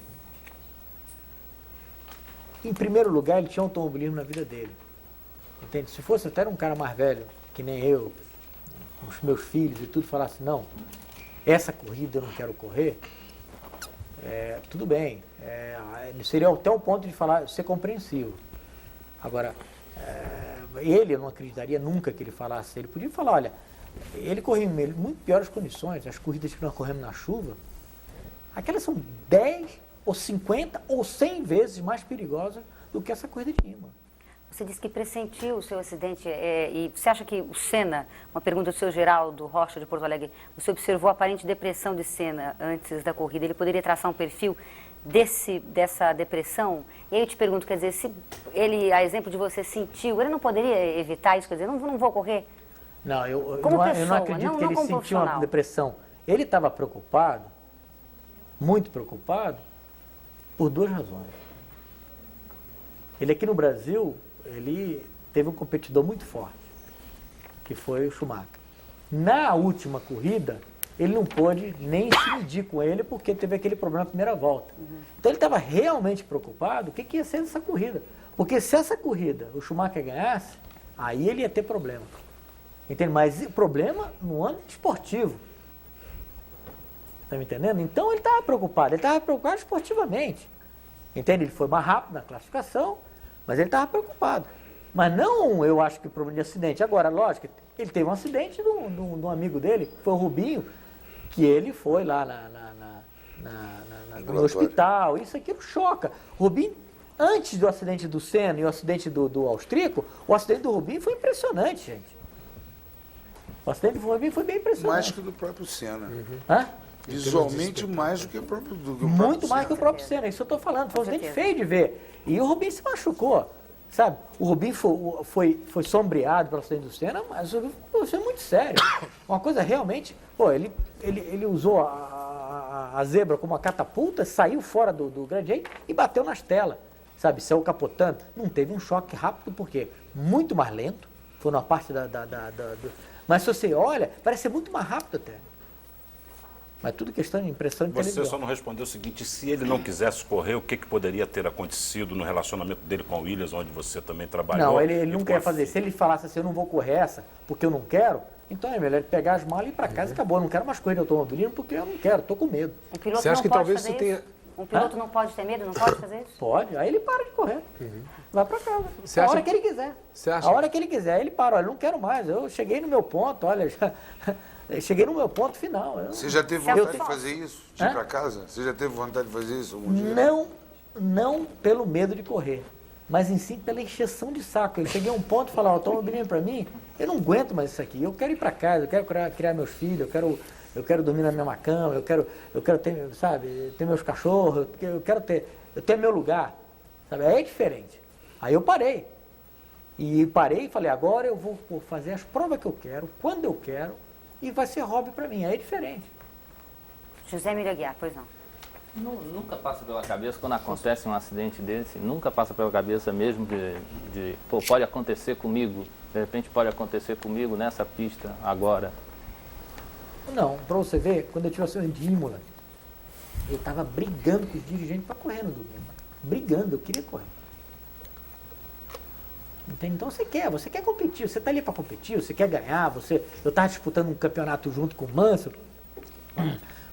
em primeiro lugar, ele tinha automobilismo na vida dele. Entende? Se fosse até um cara mais velho, que nem eu, os meus filhos e tudo, falasse, não, essa corrida eu não quero correr, tudo bem. Seria até o ponto de ser compreensivo. Agora, Ele, eu não acreditaria nunca que ele falasse. Ele podia falar, olha, ele correu em muito piores condições. As corridas que nós corremos na chuva, aquelas são 10 ou 50 ou 100 vezes mais perigosas do que essa corrida de Imola. Você disse que pressentiu o seu acidente e você acha que o Senna, uma pergunta do seu Geraldo Rocha de Porto Alegre, você observou a aparente depressão de Senna antes da corrida, ele poderia traçar um perfil dessa depressão? E aí eu te pergunto, quer dizer, se ele, a exemplo de você, sentiu, ele não poderia evitar isso? Quer dizer, não vou correr? Não, eu Como não pessoa, acredito que ele como sentiu uma profissional. depressão. Ele estava preocupado, muito preocupado, por duas razões. Ele aqui no Brasil, ele teve um competidor muito forte, que foi o Schumacher. Na última corrida, ele não pôde nem se medir com ele, porque teve aquele problema na primeira volta. Então ele estava realmente preocupado o que ia ser essa corrida. Porque se essa corrida o Schumacher ganhasse, aí ele ia ter problema. Entende? Mas o problema no âmbito esportivo. Está me entendendo? Então ele estava preocupado esportivamente. Entende? Ele foi mais rápido na classificação, mas ele estava preocupado. Mas não, eu acho que o problema de acidente. Agora, lógico, ele teve um acidente de um amigo dele, que foi o Rubinho, que ele foi lá no hospital. Isso aquilo choca. O Rubinho, antes do acidente do Senna e o acidente do austríaco, o acidente do Rubinho foi impressionante, gente. O acidente do Rubinho foi bem impressionante. Mais que do próprio Senna. Hã? Visualmente, mais do que o próprio Muito mais que o próprio Senna, isso eu estou falando. Foi um acidente feio de ver. E o Rubinho se machucou, sabe? O Rubinho foi sombreado pelo acidente do Senna, mas o Rubinho foi muito sério. Uma coisa realmente... Pô, ele usou a zebra como uma catapulta, saiu fora do gradiente e bateu nas telas, sabe? Saiu capotando. Não teve um choque rápido, por quê? Muito mais lento. Foi na parte Mas se você olha, parece ser muito mais rápido até. Mas tudo questão de impressão de televisão. Você só não respondeu o seguinte, se ele não quisesse correr, o que poderia ter acontecido no relacionamento dele com o Williams, onde você também trabalhou? Não, ele nunca ia fazer. Se ele falasse assim, eu não vou correr essa, porque eu não quero, então é melhor ele pegar as malas e ir para casa e acabou. Eu não quero mais correr de automobilismo porque eu não quero, estou com medo. Um piloto Você acha não que pode talvez fazer você tenha... isso? Um piloto não pode ter medo, não pode fazer isso? Pode, aí ele para de correr. Vai para casa. Você A acha hora que ele quiser. Você acha? A hora que ele quiser, ele para. Olha, não quero mais. Eu cheguei no meu ponto, olha, eu cheguei no meu ponto final. Você já teve vontade de fazer isso? De ir para casa? Você já teve vontade de fazer isso algum dia? Não pelo medo de correr, mas em si pela encheção de saco. Eu cheguei a um ponto e falei, automobilismo para mim, eu não aguento mais isso aqui. Eu quero ir para casa, eu quero criar meus filhos, eu quero dormir na mesma cama, eu quero ter, sabe, ter meus cachorros, eu tenho meu lugar, sabe? Aí é diferente. Aí eu parei. E parei e falei, agora eu vou fazer as provas que eu quero, quando eu quero, e vai ser hobby para mim. Aí é diferente. José Emílio Aguiar, pois não. Nunca passa pela cabeça, quando acontece um acidente desse, nunca passa pela cabeça mesmo pô, pode acontecer comigo, de repente pode acontecer comigo nessa pista agora. Não, para você ver, quando eu tive o acidente de Imola, eu estava brigando com os dirigentes para correr no domingo. Brigando, eu queria correr. Entende? Então você quer competir, você está ali para competir, você quer ganhar, eu estava disputando um campeonato junto com o Mansell,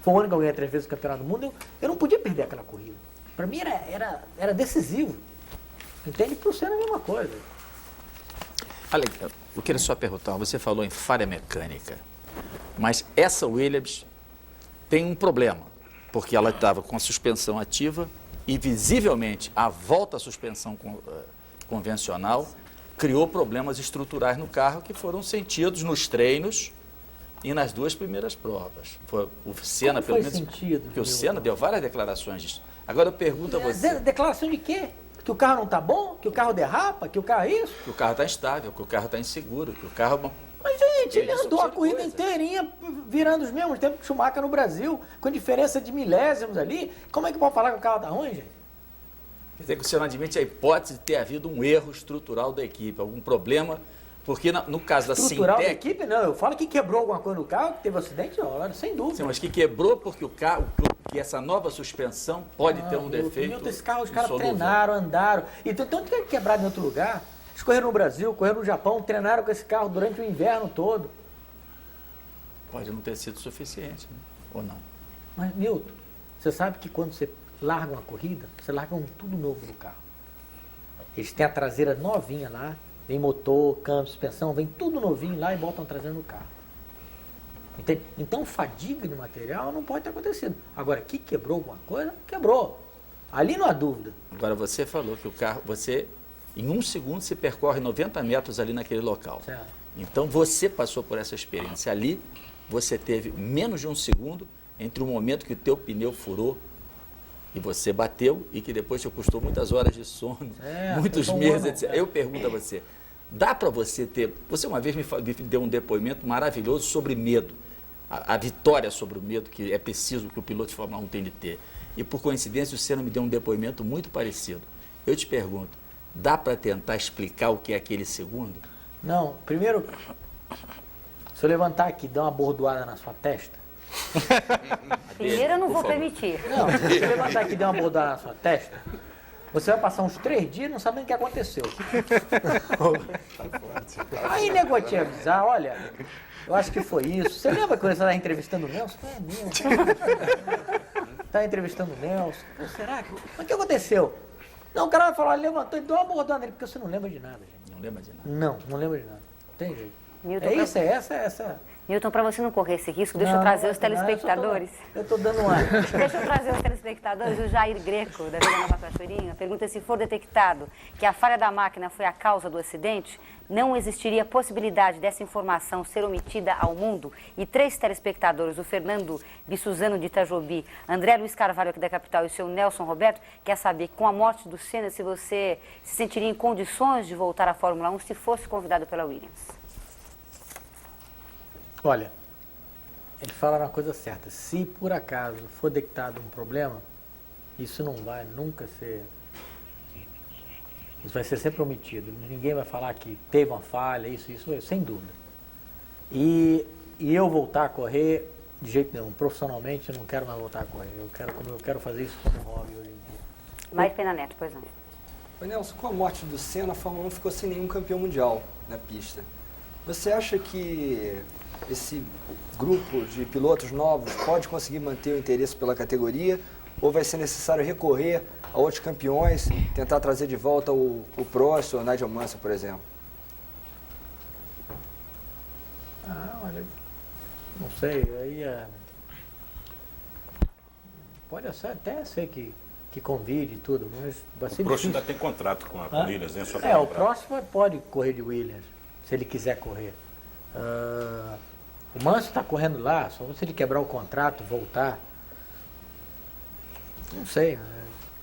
foi o ano que eu ganhei 3 vezes o campeonato do mundo, eu não podia perder aquela corrida. Para mim era decisivo. Entende? Para o Senna é a mesma coisa. Olha, eu queria só perguntar, você falou em falha mecânica, mas essa Williams tem um problema, porque ela estava com a suspensão ativa e visivelmente a volta à suspensão convencional criou problemas estruturais no carro que foram sentidos nos treinos e nas 2 primeiras provas. O Senna, pelo menos, porque o Senna deu várias declarações disso. Agora eu pergunto a você... Declaração de quê? Que o carro não está bom? Que o carro derrapa? Que o carro é isso? Que o carro está instável, que o carro está inseguro, que o carro... Mas, gente, ele andou a corrida inteirinha virando os mesmos tempos que o Schumacher no Brasil, com diferença de milésimos ali. Como é que pode falar que o carro está ruim, gente? Quer dizer que o senhor não admite a hipótese de ter havido um erro estrutural da equipe, algum problema, porque no caso da Sintec... Estrutural da equipe, não. Eu falo que quebrou alguma coisa no carro, que teve um acidente, não, sem dúvida. Sim, mas que quebrou porque o carro, que essa nova suspensão pode ter um defeito. Esse carro, os caras treinaram, andaram. Então tem que quebrar em outro lugar. Eles correram no Brasil, correram no Japão, treinaram com esse carro durante o inverno todo. Pode não ter sido suficiente, né? Ou não? Mas, Milton, você sabe que quando você larga uma corrida, você larga tudo novo no carro. Eles têm a traseira novinha lá, Vem motor, câmbio, suspensão, vem tudo novinho lá e botam trazendo no carro. Entende? Então, fadiga de material não pode ter acontecido. Agora, que quebrou alguma coisa? Quebrou. Ali não há dúvida. Agora, você falou que o carro, você, em 1 segundo, se percorre 90 metros ali naquele local. Certo. Então, você passou por essa experiência. Ali, você teve menos de 1 segundo entre o momento que o teu pneu furou e você bateu e que depois te custou muitas horas de sono, muitos meses, etc. Eu pergunto a você, dá para você ter... Você uma vez me deu um depoimento maravilhoso sobre medo. A vitória sobre o medo que é preciso que o piloto de Fórmula 1 tem de ter. E por coincidência o Senna me deu um depoimento muito parecido. Eu te pergunto, dá para tentar explicar o que é aquele segundo? Não, primeiro, se eu levantar aqui e dar uma bordoada na sua testa... Primeiro eu não vou permitir. Não, se eu levantar aqui e dar uma bordoada na sua testa, você vai passar uns 3 dias e não sabe nem o que aconteceu. Aí nego vai te avisar, olha... Eu acho que foi isso. Você lembra quando você estava entrevistando o Nelson? É mesmo. Estava entrevistando o Nelson. Pô, será que... Mas o que aconteceu? Não, o cara vai falar, ele levantou e deu uma bordada nele, porque você não lembra de nada, gente. Não lembra de nada? Não lembra de nada. Tem jeito. Milton, É isso, essa... Milton, para você não correr esse risco, deixa eu trazer os telespectadores. Eu estou dando uma... Deixa eu trazer os telespectadores. O Jair Greco, da Vila Nova Cachoeirinha, pergunta se for detectado que a falha da máquina foi a causa do acidente, não existiria possibilidade dessa informação ser omitida ao mundo? E 3 telespectadores, o Fernando Bissuzano de Itajobi, André Luiz Carvalho aqui da capital e o seu Nelson Roberto, quer saber, com a morte do Senna, se você se sentiria em condições de voltar à Fórmula 1 se fosse convidado pela Williams? Olha, eles falaram uma coisa certa. Se por acaso for detectado um problema, isso não vai nunca ser... Isso vai ser sempre omitido. Ninguém vai falar que teve uma falha, isso, sem dúvida. E eu voltar a correr, de jeito nenhum. Profissionalmente, eu não quero mais voltar a correr. Eu quero fazer isso como hobby hoje em dia. Mais Pena Neto, pois não. Ô Nelson, com a morte do Senna, a Fórmula 1 ficou sem nenhum campeão mundial na pista. Você acha que esse grupo de pilotos novos pode conseguir manter o interesse pela categoria ou vai ser necessário recorrer a outros campeões, tentar trazer de volta o Prost ou o Nigel Mansell, por exemplo? Olha, não sei, aí pode até ser que convide e tudo, mas vai ser O Prost difícil. ainda tem contrato com a Williams, né? Só pra O lembrar. próximo pode correr de Williams, se ele quiser correr. O Mansell está correndo lá, só se ele quebrar o contrato, voltar. Não sei.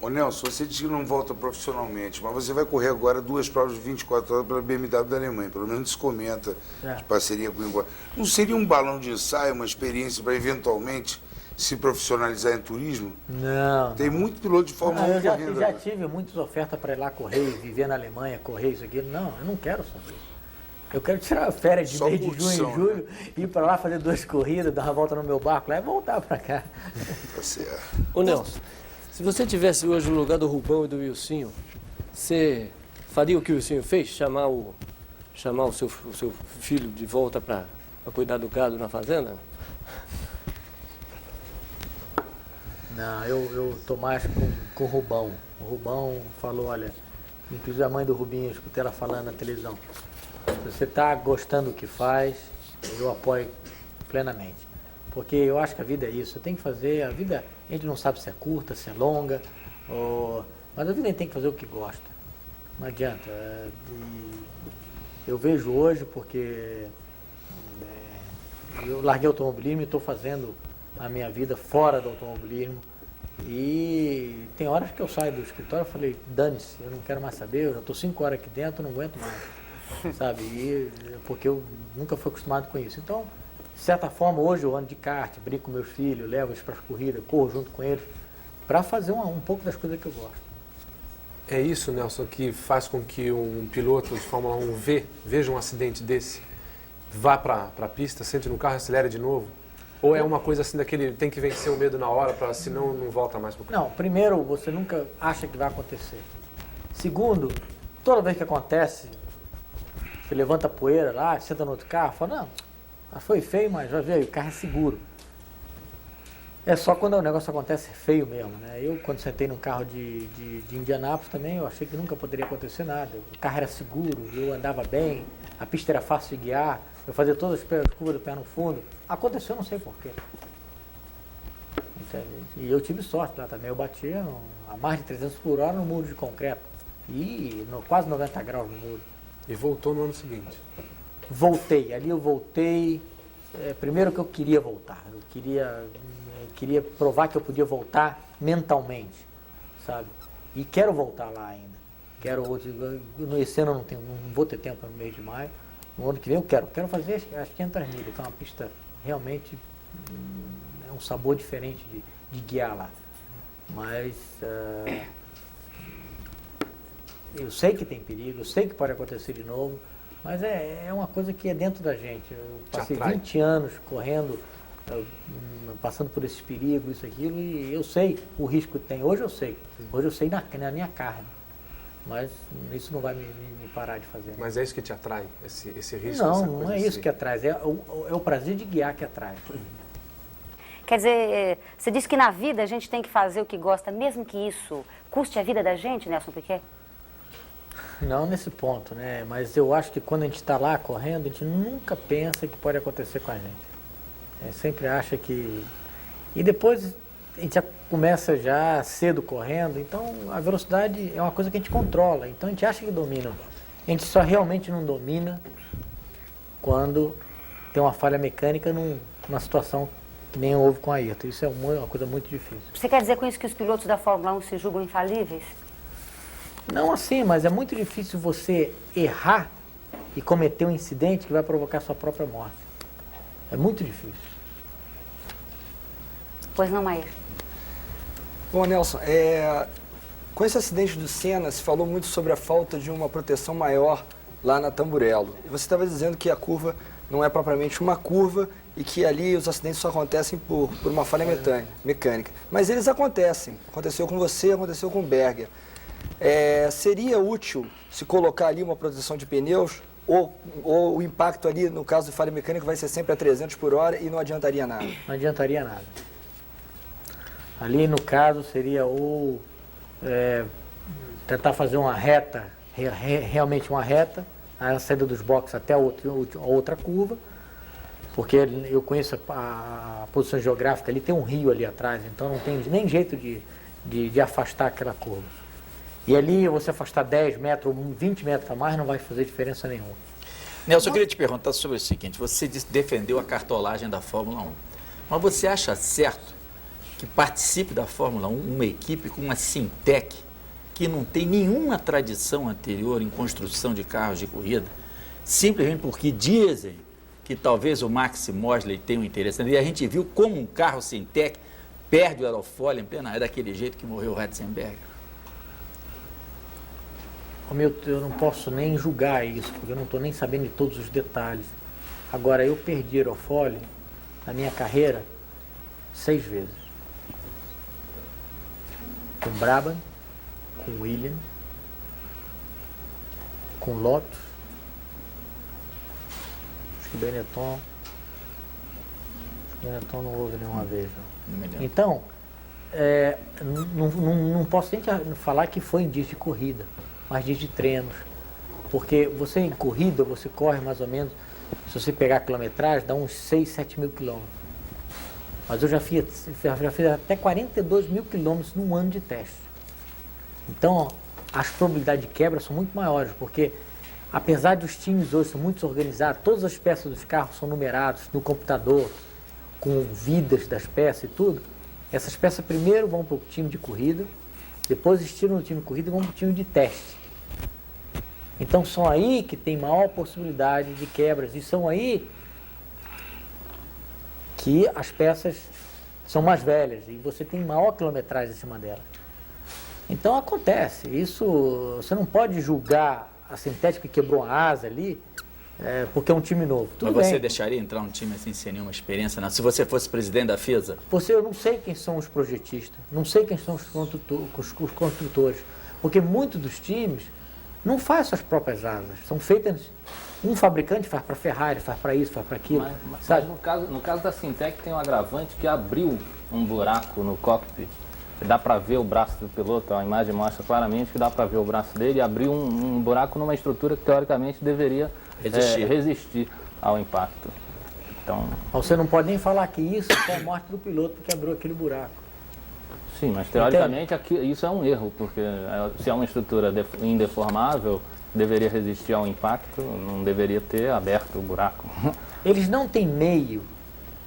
Ô Nelson, você diz que não volta profissionalmente, mas você vai correr agora 2 provas de 24 horas pela BMW da Alemanha, pelo menos se comenta, de parceria com o Igual. Não seria um balão de ensaio, uma experiência para eventualmente se profissionalizar em turismo? Não. Tem muito piloto de Fórmula 1 Eu correndo. já tive muitas ofertas para ir lá correr, viver na Alemanha, correr isso aqui. Não, eu não quero só isso. Eu quero tirar férias de Só mês de junho curtição, e julho, ir para lá fazer 2 corridas, dar uma volta no meu barco lá e voltar para cá. Tá certo. Ô Nelson, se você tivesse hoje no lugar do Rubão e do Wilsinho, você faria o que o Wilsinho fez? Chamar o seu filho de volta para cuidar do gado na fazenda? Não, eu tô mais com o Rubão. O Rubão falou, olha, inclusive a mãe do Rubinho, eu escutei ela falando na televisão. Se você está gostando do que faz, eu apoio plenamente. Porque eu acho que a vida é isso, você tem que fazer, a vida, a gente não sabe se é curta, se é longa, mas a vida a gente tem que fazer o que gosta. Não adianta. Eu vejo hoje porque eu larguei o automobilismo e estou fazendo a minha vida fora do automobilismo. E tem horas que eu saio do escritório e falei, dane-se, eu não quero mais saber, eu já estou 5 horas aqui dentro, não aguento mais. Sabe? Porque eu nunca fui acostumado com isso. Então, de certa forma, hoje eu ando de kart, brinco com meus filhos, levo eles para as corridas, corro junto com eles, para fazer um pouco das coisas que eu gosto. É isso, Nelson, que faz com que um piloto de Fórmula 1 veja um acidente desse, vá para a pista, sente no carro e acelere de novo? Ou é uma coisa assim daquele, tem que vencer o medo na hora, senão não volta mais para o carro? Não, primeiro, você nunca acha que vai acontecer. Segundo, toda vez que acontece, você levanta a poeira lá, senta no outro carro, fala, não, foi feio, mas vai ver, o carro é seguro. É só quando o negócio acontece feio mesmo, né? Eu, quando sentei num carro de Indianápolis também, eu achei que nunca poderia acontecer nada. O carro era seguro, eu andava bem, a pista era fácil de guiar, eu fazia todas as curvas do pé no fundo. Aconteceu, não sei porquê. E eu tive sorte lá também, eu batia a mais de 300 por hora no muro de concreto. E quase 90 graus no muro. E voltou no ano seguinte? Voltei, ali eu voltei, primeiro que eu queria voltar, eu queria provar que eu podia voltar mentalmente, sabe? E quero voltar lá ainda. Esse ano eu não vou ter tempo no mês de maio, no ano que vem eu quero fazer as 500 milhas, que é uma pista realmente, é um sabor diferente de guiar lá. Mas eu sei que tem perigo, eu sei que pode acontecer de novo, mas é uma coisa que é dentro da gente. Eu passei 20 anos correndo, passando por esses perigos, isso, aquilo, e eu sei o risco que tem. Hoje eu sei na minha carne, mas isso não vai me parar de fazer. Mas é isso que te atrai, esse risco? Não é isso que atrai, é o prazer de guiar que atrai. Quer dizer, você disse que na vida a gente tem que fazer o que gosta, mesmo que isso custe a vida da gente, Nelson Piquet? Não nesse ponto, né? Mas eu acho que quando a gente está lá correndo, a gente nunca pensa que pode acontecer com a gente. Sempre acha que... E depois a gente já começa já cedo correndo, então a velocidade é uma coisa que a gente controla, então a gente acha que domina. A gente só realmente não domina quando tem uma falha mecânica numa situação que nem houve com a Ayrton. Isso é uma coisa muito difícil. Você quer dizer com isso que os pilotos da Fórmula 1 se julgam infalíveis? Não assim, mas é muito difícil você errar e cometer um incidente que vai provocar sua própria morte. É muito difícil. Pois não, Maíra? Bom, Nelson, com esse acidente do Senna, se falou muito sobre a falta de uma proteção maior lá na Tamburello. E você estava dizendo que a curva não é propriamente uma curva e que ali os acidentes só acontecem por uma falha mecânica. Mas eles acontecem. Aconteceu com você, aconteceu com o Berger. Seria útil se colocar ali uma proteção de pneus ou o impacto ali, no caso de falha mecânica, vai ser sempre a 300 por hora e não adiantaria nada? Não adiantaria nada. Ali, no caso, seria ou tentar fazer uma reta, realmente uma reta, a saída dos boxes até a outra curva, porque eu conheço a posição geográfica ali, tem um rio ali atrás, então não tem nem jeito de afastar aquela curva. E ali, você afastar 10 metros, 20 metros a mais, não vai fazer diferença nenhuma. Nelson, eu queria te perguntar sobre o seguinte, você defendeu a cartolagem da Fórmula 1, mas você acha certo que participe da Fórmula 1 uma equipe com uma Sintec que não tem nenhuma tradição anterior em construção de carros de corrida, simplesmente porque dizem que talvez o Max Mosley tenha um interesse. E a gente viu como um carro Sintec perde o aerofólio em plena, daquele jeito que morreu o Ratzenberger. Eu não posso nem julgar isso, porque eu não estou nem sabendo de todos os detalhes. Agora, eu perdi aerofólio na minha carreira 6 vezes. Com Brabham, com Williams, com Lotus, acho que Benetton não houve nenhuma vez. Não. Então, não posso nem falar que foi em dias de corrida, mas dias de treinos. Porque você em corrida, você corre mais ou menos, se você pegar a quilometragem, dá uns 6, 7 mil quilômetros. Mas eu já fiz até 42 mil quilômetros num ano de teste. Então, as probabilidades de quebra são muito maiores, porque apesar dos times hoje serem muito organizados, todas as peças dos carros são numeradas no computador, com vidas das peças e tudo, essas peças primeiro vão para o time de corrida, depois eles tiram do time de corrida e vão para o time de teste. Então, são aí que tem maior possibilidade de quebras, e são aí que as peças são mais velhas e você tem maior quilometragem em cima dela. Então acontece, isso você não pode julgar a Sintética que quebrou a asa ali, porque é um time novo. Tudo Mas você bem. deixaria entrar um time assim sem nenhuma experiência? Não? Se você fosse presidente da FISA? Eu não sei quem são os projetistas, não sei quem são os construtores, porque muitos dos times não fazem suas próprias asas, são feitas... Um fabricante faz para Ferrari, faz para isso, faz para aquilo. Mas no caso da Sintec tem um agravante que abriu um buraco no cockpit, dá para ver o braço do piloto, a imagem mostra claramente que dá para ver o braço dele e abrir um buraco numa estrutura que teoricamente deveria resistir ao impacto. Então, você não pode nem falar que isso foi a morte do piloto porque abriu aquele buraco. Sim, mas teoricamente isso é um erro, porque se é uma estrutura indeformável, deveria resistir ao impacto, não deveria ter aberto o buraco. Eles não têm meio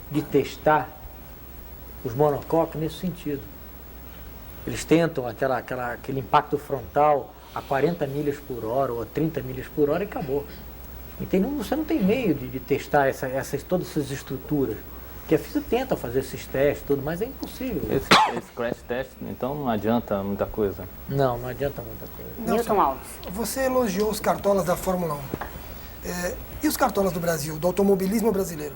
de testar os monocoques nesse sentido. Eles tentam aquele impacto frontal a 40 milhas por hora ou a 30 milhas por hora e acabou. Então, você não tem meio de testar todas essas estruturas. Porque a FISA tenta fazer esses testes, tudo, mas é impossível. Esse crash test, então, não adianta muita coisa? Não adianta muita coisa. Newton Alves. Você elogiou os cartolas da Fórmula 1. E os cartolas do Brasil, do automobilismo brasileiro?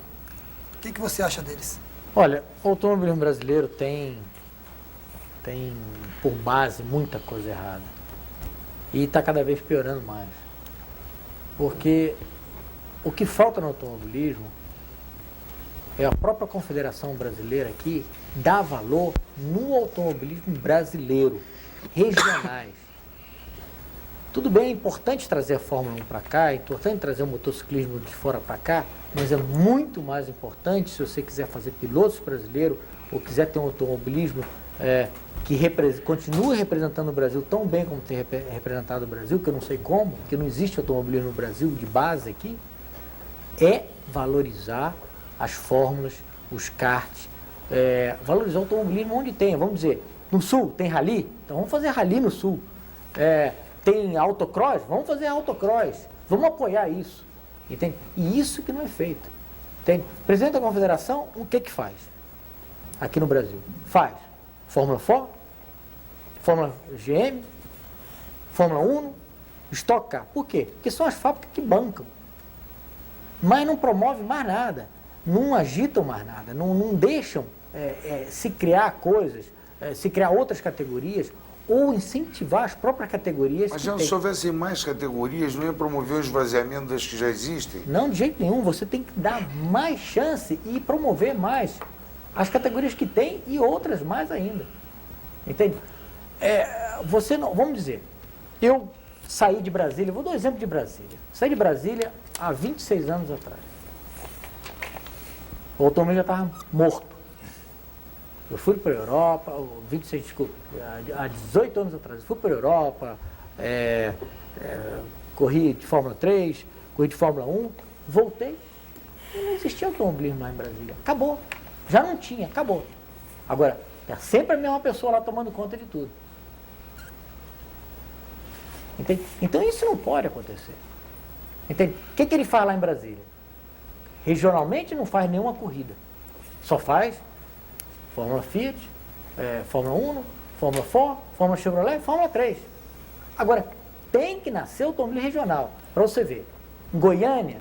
O que você acha deles? Olha, o automobilismo brasileiro tem por base muita coisa errada. E está cada vez piorando mais. Porque o que falta no automobilismo é a própria Confederação Brasileira aqui dar valor no automobilismo brasileiro, regionais. Tudo bem, é importante trazer a Fórmula 1 para cá, é importante trazer o motociclismo de fora para cá, mas é muito mais importante, se você quiser fazer pilotos brasileiros ou quiser ter um automobilismo que continue representando o Brasil tão bem como tem representado o Brasil, que eu não sei como, que não existe automobilismo no Brasil de base aqui, é valorizar as fórmulas, os karts, valorizar o automobilismo onde tem. Vamos dizer, no Sul tem rally? Então vamos fazer rally no Sul. Tem autocross? Vamos fazer autocross. Vamos apoiar isso. Entende? E isso que não é feito. Entende? O presidente da Confederação, o que faz aqui no Brasil? Faz Fórmula Ford, Fórmula GM, Fórmula 1, Stock Car. Por quê? Porque são as fábricas que bancam. Mas não promovem mais nada, não agitam mais nada, não deixam se criar coisas, se criar outras categorias ou incentivar as próprias categorias. Mas se houvessem mais categorias, não ia promover o esvaziamento das que já existem? Não, de jeito nenhum. Você tem que dar mais chance e promover mais as categorias que tem e outras mais ainda. Entende? Você não, vamos dizer, eu saí de Brasília, vou dar um exemplo de Brasília. Saí de Brasília há 26 anos atrás. O automóvel já estava morto. Eu fui para a Europa, há 18 anos atrás, eu fui para a Europa, corri de Fórmula 3, corri de Fórmula 1, voltei e não existia automobilismo mais em Brasília. Acabou. Já não tinha, acabou. Agora, é sempre a mesma pessoa lá tomando conta de tudo. Entende? Então isso não pode acontecer. Entende? O que ele faz lá em Brasília? Regionalmente não faz nenhuma corrida. Só faz Fórmula Fiat, Fórmula 1, Fórmula Ford, Fórmula Chevrolet e Fórmula 3. Agora, tem que nascer o automobilismo regional. Para você ver, em Goiânia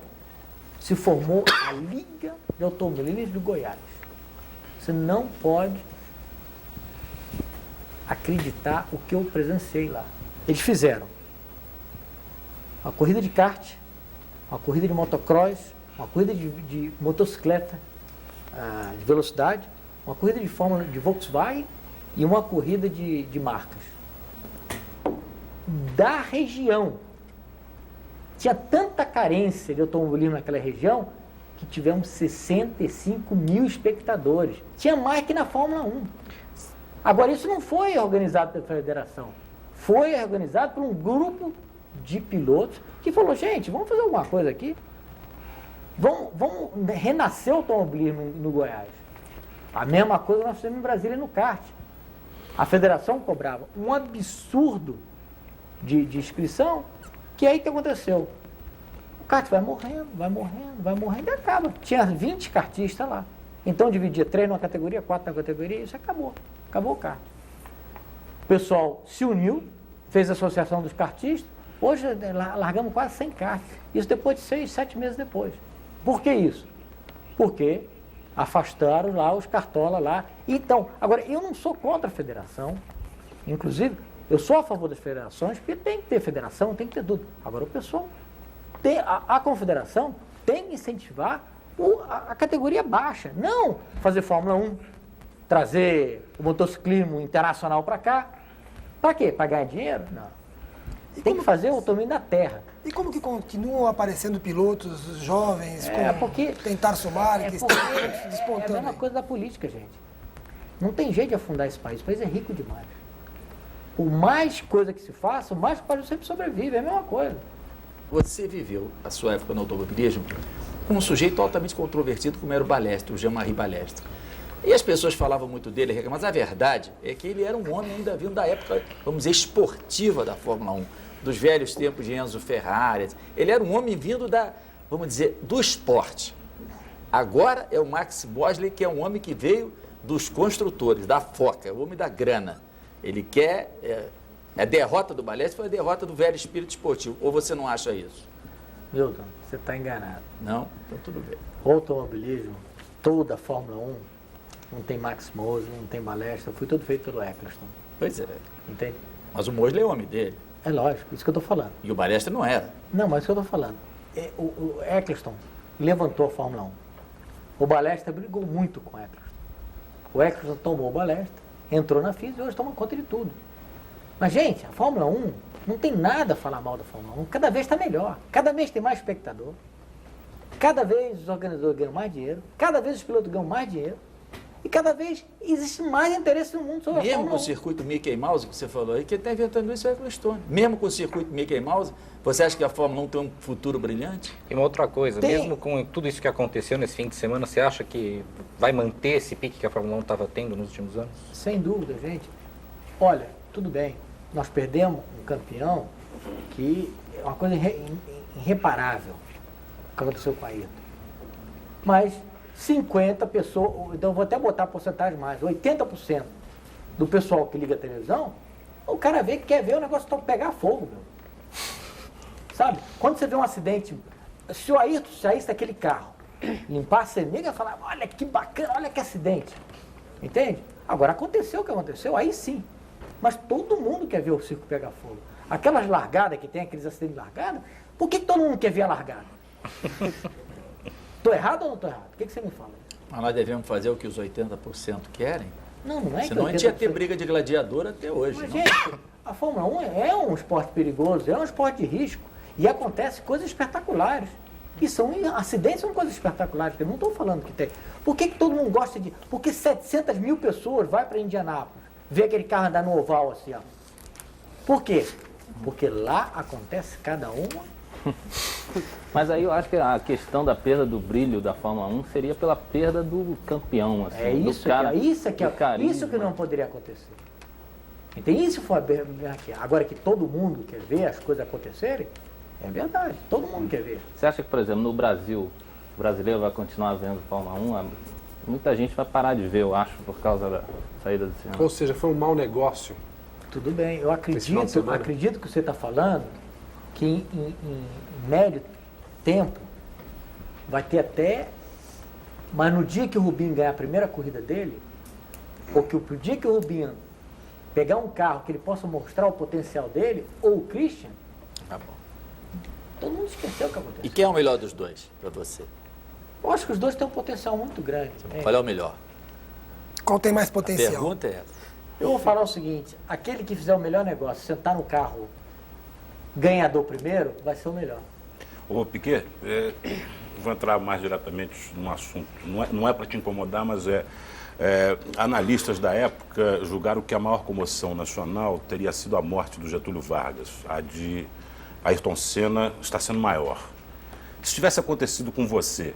se formou a Liga de Automobilismo de Goiás. Você não pode acreditar o que eu presenciei lá. Eles fizeram uma corrida de kart, uma corrida de motocross, uma corrida de motocicleta de velocidade, uma corrida de Fórmula de Volkswagen e uma corrida de marcas. Da região. Tinha tanta carência de automobilismo naquela região que tivemos 65 mil espectadores. Tinha mais que na Fórmula 1. Agora, isso não foi organizado pela federação. Foi organizado por um grupo de pilotos que falou, gente, vamos fazer alguma coisa aqui. Vamos renascer o automobilismo no Goiás. A mesma coisa nós fizemos em Brasília no kart. A federação cobrava um absurdo de inscrição, que aí que aconteceu? O kart vai morrendo e acaba. Tinha 20 kartistas lá. Então dividia 3 numa categoria, 4 na categoria e isso acabou. Acabou o kart. O pessoal se uniu, fez a associação dos kartistas. Hoje largamos quase 100 karts. Isso depois de 6, 7 meses depois. Por que isso? Porque afastaram lá os cartolas lá. Então, agora, eu não sou contra a federação. Inclusive, eu sou a favor das federações, porque tem que ter federação, tem que ter tudo. Agora, o pessoal, a confederação tem que incentivar a categoria baixa. Não fazer Fórmula 1, trazer o motociclismo internacional para cá. Para quê? Para ganhar dinheiro? Não. Tem que fazer o autonomia da terra. E como que continuam aparecendo pilotos jovens porque tentar somar, que estão É a despontando? mesma coisa da política, gente. Não tem jeito de afundar esse país. O país é rico demais. Por mais coisa que se faça, o mais que o país sempre sobrevive. É a mesma coisa. Você viveu a sua época no automobilismo com um sujeito altamente controvertido como era o Balestre, o Jean-Marie Balestre. E as pessoas falavam muito dele, mas a verdade é que ele era um homem ainda vindo da época, vamos dizer, esportiva da Fórmula 1, dos velhos tempos de Enzo Ferrari. Ele era um homem vindo da, vamos dizer, do esporte. Agora é o Max Mosley, que é um homem que veio dos construtores, da foca, é o homem da grana. Ele quer... a derrota do Balestre foi a derrota do velho espírito esportivo. Ou você não acha isso? Milton, você está enganado. Não? Então tudo bem. O automobilismo, toda a Fórmula 1, não tem Max Mosley, não tem Balestre, foi tudo feito pelo Eccleston. Pois é. Entende? Mas o Mosley é o homem dele. É lógico, isso que eu estou falando. E o Balestre não era. Não, mas isso que eu estou falando. O Eccleston levantou a Fórmula 1. O Balestre brigou muito com o Eccleston. O Eccleston tomou o Balestre, entrou na FIS e hoje toma conta de tudo. Mas, gente, a Fórmula 1 não tem nada a falar mal da Fórmula 1. Cada vez está melhor. Cada vez tem mais espectador. Cada vez os organizadores ganham mais dinheiro. Cada vez os pilotos ganham mais dinheiro. E cada vez existe mais interesse no mundo sobre a Mesmo Fórmula com 1. o circuito Mickey Mouse, que você falou aí, que ele está inventando isso é o Eccleston. Mesmo com o circuito Mickey Mouse, você acha que a Fórmula 1 tem um futuro brilhante? E uma outra coisa, Tem. mesmo com tudo isso que aconteceu nesse fim de semana, você acha que vai manter esse pique que a Fórmula 1 estava tendo nos últimos anos? Sem dúvida, gente. Olha, tudo bem, nós perdemos um campeão que é uma coisa irreparável que aconteceu com a Ayrton. Mas 50 pessoas, então eu vou até botar a porcentagem mais, 80% do pessoal que liga a televisão, o cara vê que quer ver o negócio pegar fogo, meu. Sabe? Quando você vê um acidente, se o Ayrton saísse daquele carro, limpar a cerneira e falar, olha que bacana, olha que acidente. Entende? Agora aconteceu o que aconteceu, aí sim. Mas todo mundo quer ver o circo pegar fogo. Aquelas largadas que tem, aqueles acidentes de largada, por que todo mundo quer ver a largada? Estou errado ou não estou errado? O que você me fala? Mas nós devemos fazer o que os 80% querem? Não, não é Senão a gente ia ter briga de gladiador até hoje. Mas, Não? gente, a Fórmula 1 é um esporte perigoso, é um esporte de risco. E acontece coisas espetaculares. E acidentes são coisas espetaculares, que eu não estou falando que tem. Por que todo mundo gosta de... Porque 700 mil pessoas vai para Indianápolis, ver aquele carro andar no oval assim, ó. Por quê? Porque lá acontece cada uma. Mas aí eu acho que a questão da perda do brilho da Fórmula 1 seria pela perda do campeão, assim, É isso, do cara, isso do carisma. que não poderia acontecer. Entende? Isso foi agora que todo mundo quer ver as coisas acontecerem, é verdade, todo mundo quer ver. Você acha que, por exemplo, no Brasil, o brasileiro vai continuar vendo Fórmula 1? Muita gente vai parar de ver, eu acho, por causa da saída desse ano. Ou seja, foi um mau negócio. Tudo bem, eu Esse final de semana. acredito que você está falando que em médio tempo vai ter até, mas no dia que o Rubinho ganhar a primeira corrida dele, ou que o dia que o Rubinho pegar um carro que ele possa mostrar o potencial dele, ou o Christian, Tá bom. todo mundo esqueceu o que aconteceu. E quem é o melhor dos dois, para você? Eu acho que os dois têm um potencial muito grande. Também. Qual é o melhor? Qual tem mais A potencial? pergunta é essa. Eu vou falar o seguinte, aquele que fizer o melhor negócio, sentar no carro ganhador primeiro, vai ser o melhor. Ô, Piquet, vou entrar mais diretamente no assunto. Não é para te incomodar, mas analistas da época julgaram que a maior comoção nacional teria sido a morte do Getúlio Vargas. A de Ayrton Senna está sendo maior. Se tivesse acontecido com você,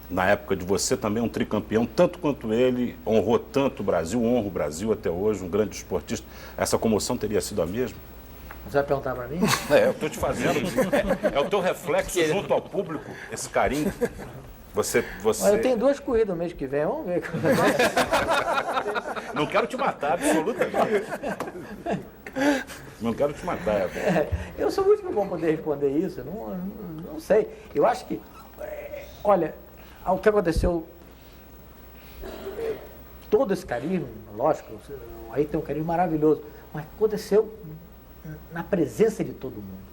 na época de você também um tricampeão, tanto quanto ele, honrou tanto o Brasil, honra o Brasil até hoje, um grande esportista, essa comoção teria sido a mesma? Você vai perguntar para mim? Eu estou te fazendo. É o teu reflexo junto ao público, esse carinho. Você... Mas eu tenho 2 corridas no mês que vem, vamos ver. Não quero te matar, absolutamente. Não quero te matar. Eu sou muito bom poder responder isso, não sei. Eu acho que, olha, o que aconteceu, todo esse carisma, lógico, aí tem um carisma maravilhoso, mas aconteceu na presença de todo mundo,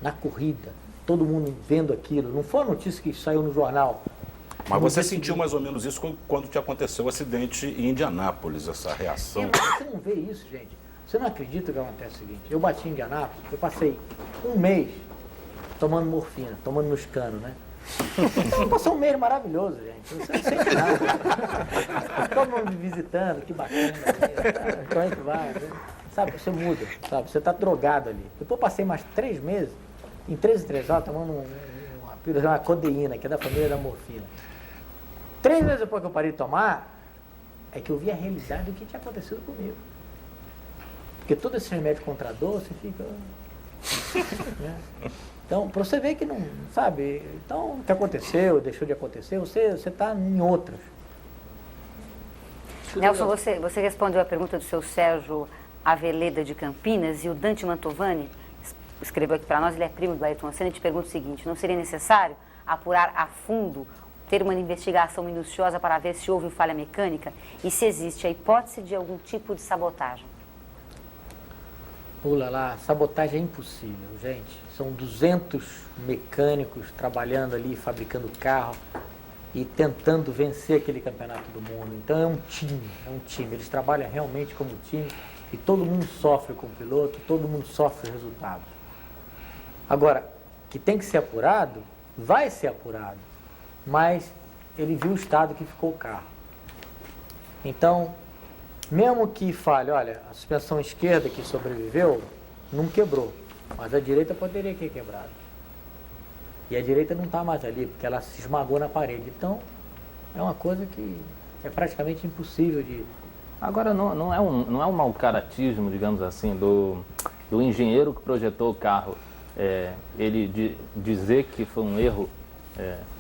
na corrida, todo mundo vendo aquilo. Não foi a notícia que saiu no jornal. Mas você sentiu mais ou menos isso quando te aconteceu o acidente em Indianápolis, essa reação? Mas você não vê isso, gente. Você não acredita que acontece o seguinte. Eu bati em Indianápolis, eu passei um mês tomando morfina, tomando nos canos, né? Então, passou um mês maravilhoso, gente. Você não sente nada. Todo mundo me visitando, que bacana. Então é que vai, né? Sabe, você muda, sabe? Você tá drogado ali. Depois passei mais 3 meses, em 3 horas, tomando uma pílula chamada codeína, que é da família da morfina. 3 meses depois que eu parei de tomar, é que eu vi a realidade do que tinha acontecido comigo. Porque todo esse remédio contra a dor, você fica... né? Então, para você ver que não, sabe? Então, o que aconteceu, deixou de acontecer, você está em outras. Nelson, você respondeu a pergunta do seu Sérgio Aveleda de Campinas, e o Dante Mantovani escreveu aqui para nós, ele é primo do Ayrton Senna, e te pergunta o seguinte: não seria necessário apurar a fundo, ter uma investigação minuciosa para ver se houve falha mecânica e se existe a hipótese de algum tipo de sabotagem? Pula lá, sabotagem é impossível, gente. São 200 mecânicos trabalhando ali, fabricando carro e tentando vencer aquele campeonato do mundo. Então é um time. Eles trabalham realmente como time e todo mundo sofre com o piloto, todo mundo sofre o resultado. Agora, que tem que ser apurado, vai ser apurado, mas ele viu o estado que ficou o carro. Então, mesmo que falhe, olha, a suspensão esquerda que sobreviveu não quebrou, mas a direita poderia ter quebrado. E a direita não está mais ali, porque ela se esmagou na parede. Então, é uma coisa que é praticamente impossível de... Agora, não é um mau caratismo, digamos assim, do engenheiro que projetou o carro, ele dizer que foi um erro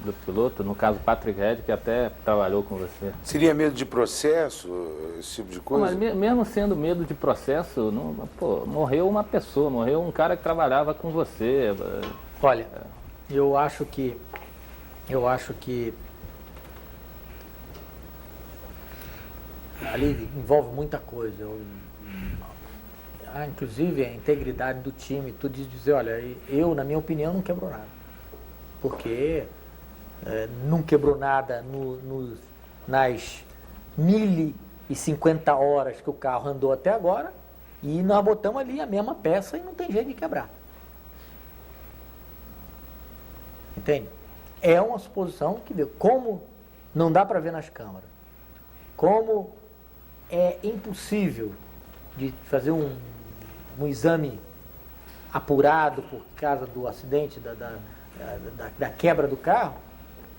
do piloto, no caso Patrick Head, que até trabalhou com você. Seria medo de processo, esse tipo de coisa? Mas mesmo sendo medo de processo, morreu uma pessoa, morreu um cara que trabalhava com você. Olha, eu acho que ali envolve muita coisa. Inclusive a integridade do time, tudo dizer, olha, eu, na minha opinião, não quebrou nada. Porque não quebrou nada nas 1.050 horas que o carro andou até agora, e nós botamos ali a mesma peça e não tem jeito de quebrar. Entende? É uma suposição que deu. Como não dá para ver nas câmeras, como é impossível de fazer um exame apurado por causa do acidente, da quebra do carro,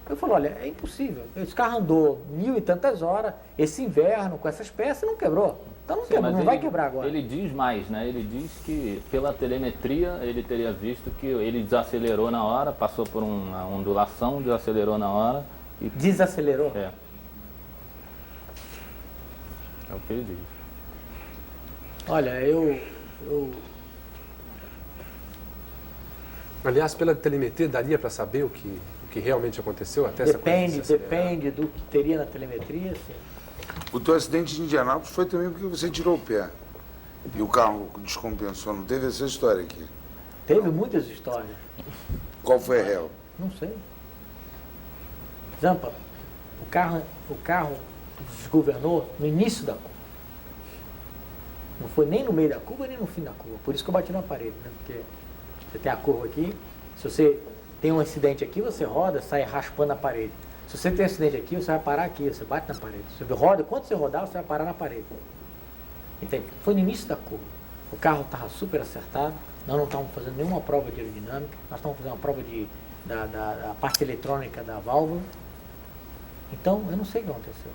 eu falo, olha, é impossível. Esse carro andou 1.000 e tantas horas, esse inverno, com essas peças, não quebrou. Então não quebrou, não vai quebrar agora. Ele diz mais, né? Ele diz que pela telemetria ele teria visto que ele desacelerou na hora, passou por uma ondulação, desacelerou na hora e... Desacelerou? É o que ele diz. Olha, Aliás, pela telemetria, daria para saber o que realmente aconteceu? Até depende do que teria na telemetria, sim. O teu acidente de Indianápolis foi também porque você tirou o pé e o carro descompensou. Não teve essa história aqui? Teve muitas histórias. Qual foi a real? Não sei. Zampa, o carro desgovernou no início da curva. Não foi nem no meio da curva, nem no fim da curva. Por isso que eu bati na parede, né? Porque você tem a curva aqui, se você tem um acidente aqui, você roda, sai raspando a parede. Se você tem um acidente aqui, você vai parar aqui, você bate na parede. Você roda, quando você rodar, você vai parar na parede. Entende? Foi no início da curva. O carro estava super acertado, nós não estávamos fazendo nenhuma prova de aerodinâmica, nós estávamos fazendo uma prova da parte eletrônica da válvula. Então, eu não sei o que aconteceu.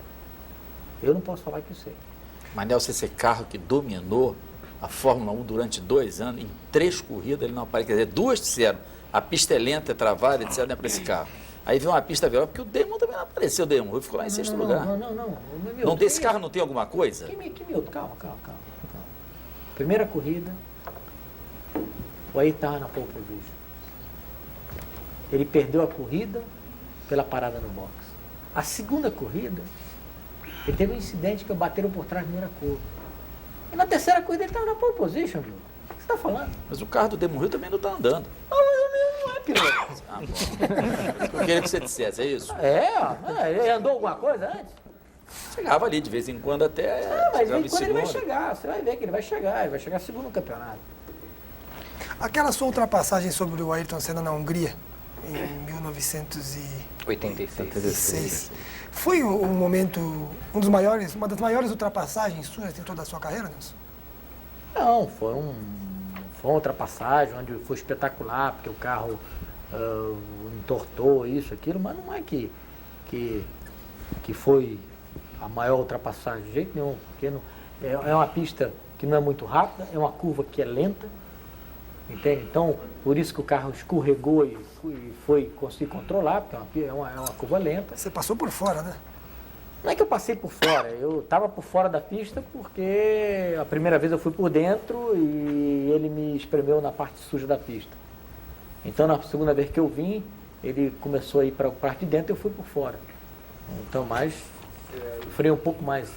Eu não posso falar que eu sei. Mas, Nelson, esse carro que dominou a Fórmula 1 durante 2 anos, em 3 corridas ele não apareceu. Quer dizer, 2 disseram, a pista é lenta, é travada, etc. Não é para esse carro. Aí veio uma pista veloz, porque o Damon também não apareceu, o Damon ficou lá em sexto lugar. Não tem esse carro, não tem alguma coisa? Calma. Primeira corrida, o Ayrton estava na pole position. Ele perdeu a corrida pela parada no box. A segunda corrida, ele teve um incidente que bateram por trás na primeira curva. E na terceira corrida ele estava na pole position, viu? O que você está falando? Mas o carro do Damon Hill também não está andando. Não é piloto. Ah, bom. Eu queria que você dissesse, é isso? Ele andou alguma coisa antes? Chegava ali de vez em quando até. Mas chegava de quando ele vai segundo. chegar, você vai ver que ele vai chegar segundo no campeonato. Aquela sua ultrapassagem sobre o Ayrton Senna na Hungria, em 1986, foi um momento, uma das maiores ultrapassagens suas em toda a sua carreira, Nelson? Não, foi uma ultrapassagem onde foi espetacular, porque o carro entortou isso, aquilo, mas não é que foi a maior ultrapassagem, de jeito nenhum, porque é uma pista que não é muito rápida, é uma curva que é lenta, entende? Então, por isso que o carro escorregou e conseguiu controlar, porque é uma curva lenta. Você passou por fora, né? Não é que eu passei por fora, eu estava por fora da pista porque a primeira vez eu fui por dentro e ele me espremeu na parte suja da pista. Então, na segunda vez que eu vim, ele começou a ir para a parte de dentro e eu fui por fora. Então, eu freiei um pouco mais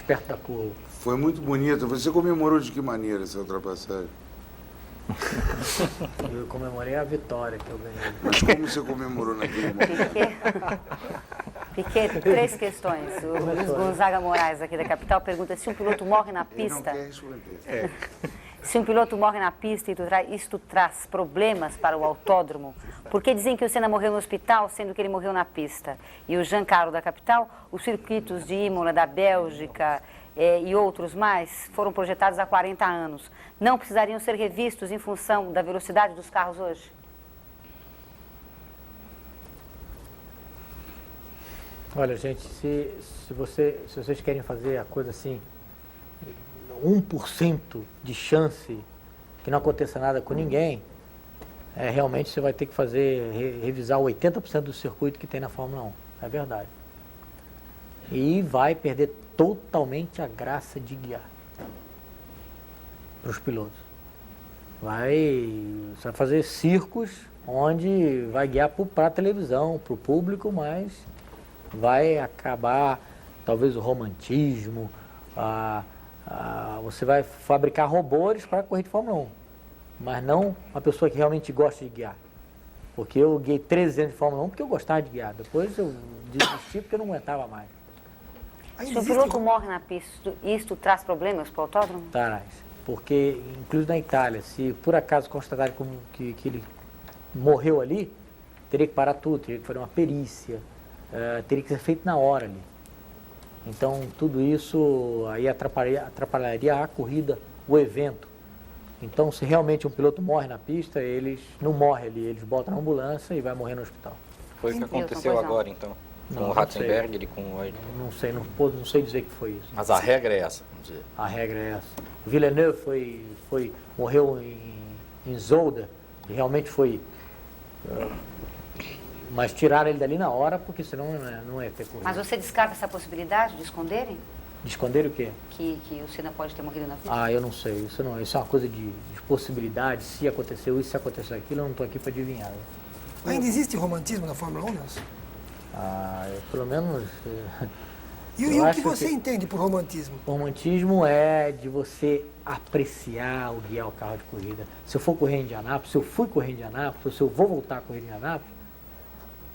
perto da curva. Foi muito bonito. Você comemorou de que maneira essa ultrapassagem? Eu comemorei a vitória que eu ganhei. Mas como você comemorou naquele momento? Piquet, 3 questões. O Luiz Gonzaga Moraes, aqui da capital, pergunta se um piloto morre na Ele não pista. quer responder. Se um piloto morre na pista e isto traz problemas para o autódromo, porque dizem que o Senna morreu no hospital, sendo que ele morreu na pista. E o Giancarlo da capital, os circuitos de Imola, da Bélgica e outros mais foram projetados há 40 anos. Não precisariam ser revistos em função da velocidade dos carros hoje? Olha, gente, se vocês querem fazer a coisa assim, 1% de chance que não aconteça nada com ninguém, realmente você vai ter que revisar 80% do circuito que tem na Fórmula 1. É verdade. E vai perder totalmente a graça de guiar para os pilotos. Você vai fazer circos onde vai guiar para a televisão, para o público, mas vai acabar talvez o romantismo, você vai fabricar robôs para correr de Fórmula 1, mas não uma pessoa que realmente gosta de guiar. Porque eu guiei 13 anos de Fórmula 1 porque eu gostava de guiar, depois eu desisti porque eu não aguentava mais. Se o piloto morre na pista, isto traz problemas para o autódromo? Traz, porque inclusive na Itália, se por acaso constatarem que ele morreu ali, teria que parar tudo, teria que fazer uma perícia, teria que ser feito na hora ali. Então, tudo isso aí atrapalharia a corrida, o evento. Então, se realmente um piloto morre na pista, eles não morrem ali, eles botam na ambulância e vai morrer no hospital. Foi o que aconteceu agora, então? Com o Ratzenberger e com o... Não sei dizer que foi isso. Mas a regra é essa, vamos dizer. A regra é essa. O Villeneuve morreu em Zolder, e realmente foi... mas tiraram ele dali na hora, porque senão não ia ter corrida. Mas você descarta essa possibilidade de esconderem? De esconder o quê? Que o Senna pode ter morrido na pista? Eu não sei. Isso é uma coisa de possibilidade. Se aconteceu isso, se aconteceu aquilo, eu não estou aqui para adivinhar. Ainda existe romantismo na Fórmula 1, Nelson? Pelo menos... E o que você entende por romantismo? O romantismo é de você apreciar o guiar o carro de corrida. Se eu for correr em Indianápolis, se eu fui correr em Indianápolis, ou se eu vou voltar a correr em Indianápolis,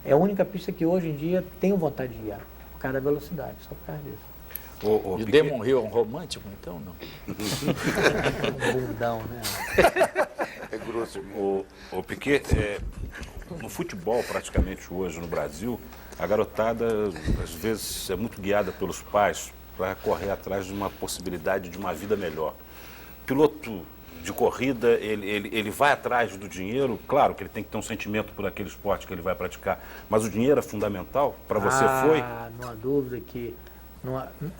é a única pista que hoje em dia tenho vontade de guiar, por causa da velocidade, só por causa disso. E o Damon Hill é um romântico, então, não? Um bundão, né? É grosso mesmo. O Piquet, no futebol, praticamente hoje no Brasil, a garotada, às vezes, é muito guiada pelos pais para correr atrás de uma possibilidade de uma vida melhor. Piloto de corrida, ele vai atrás do dinheiro, claro que ele tem que ter um sentimento por aquele esporte que ele vai praticar, mas o dinheiro é fundamental? Para você foi? Não há dúvida que...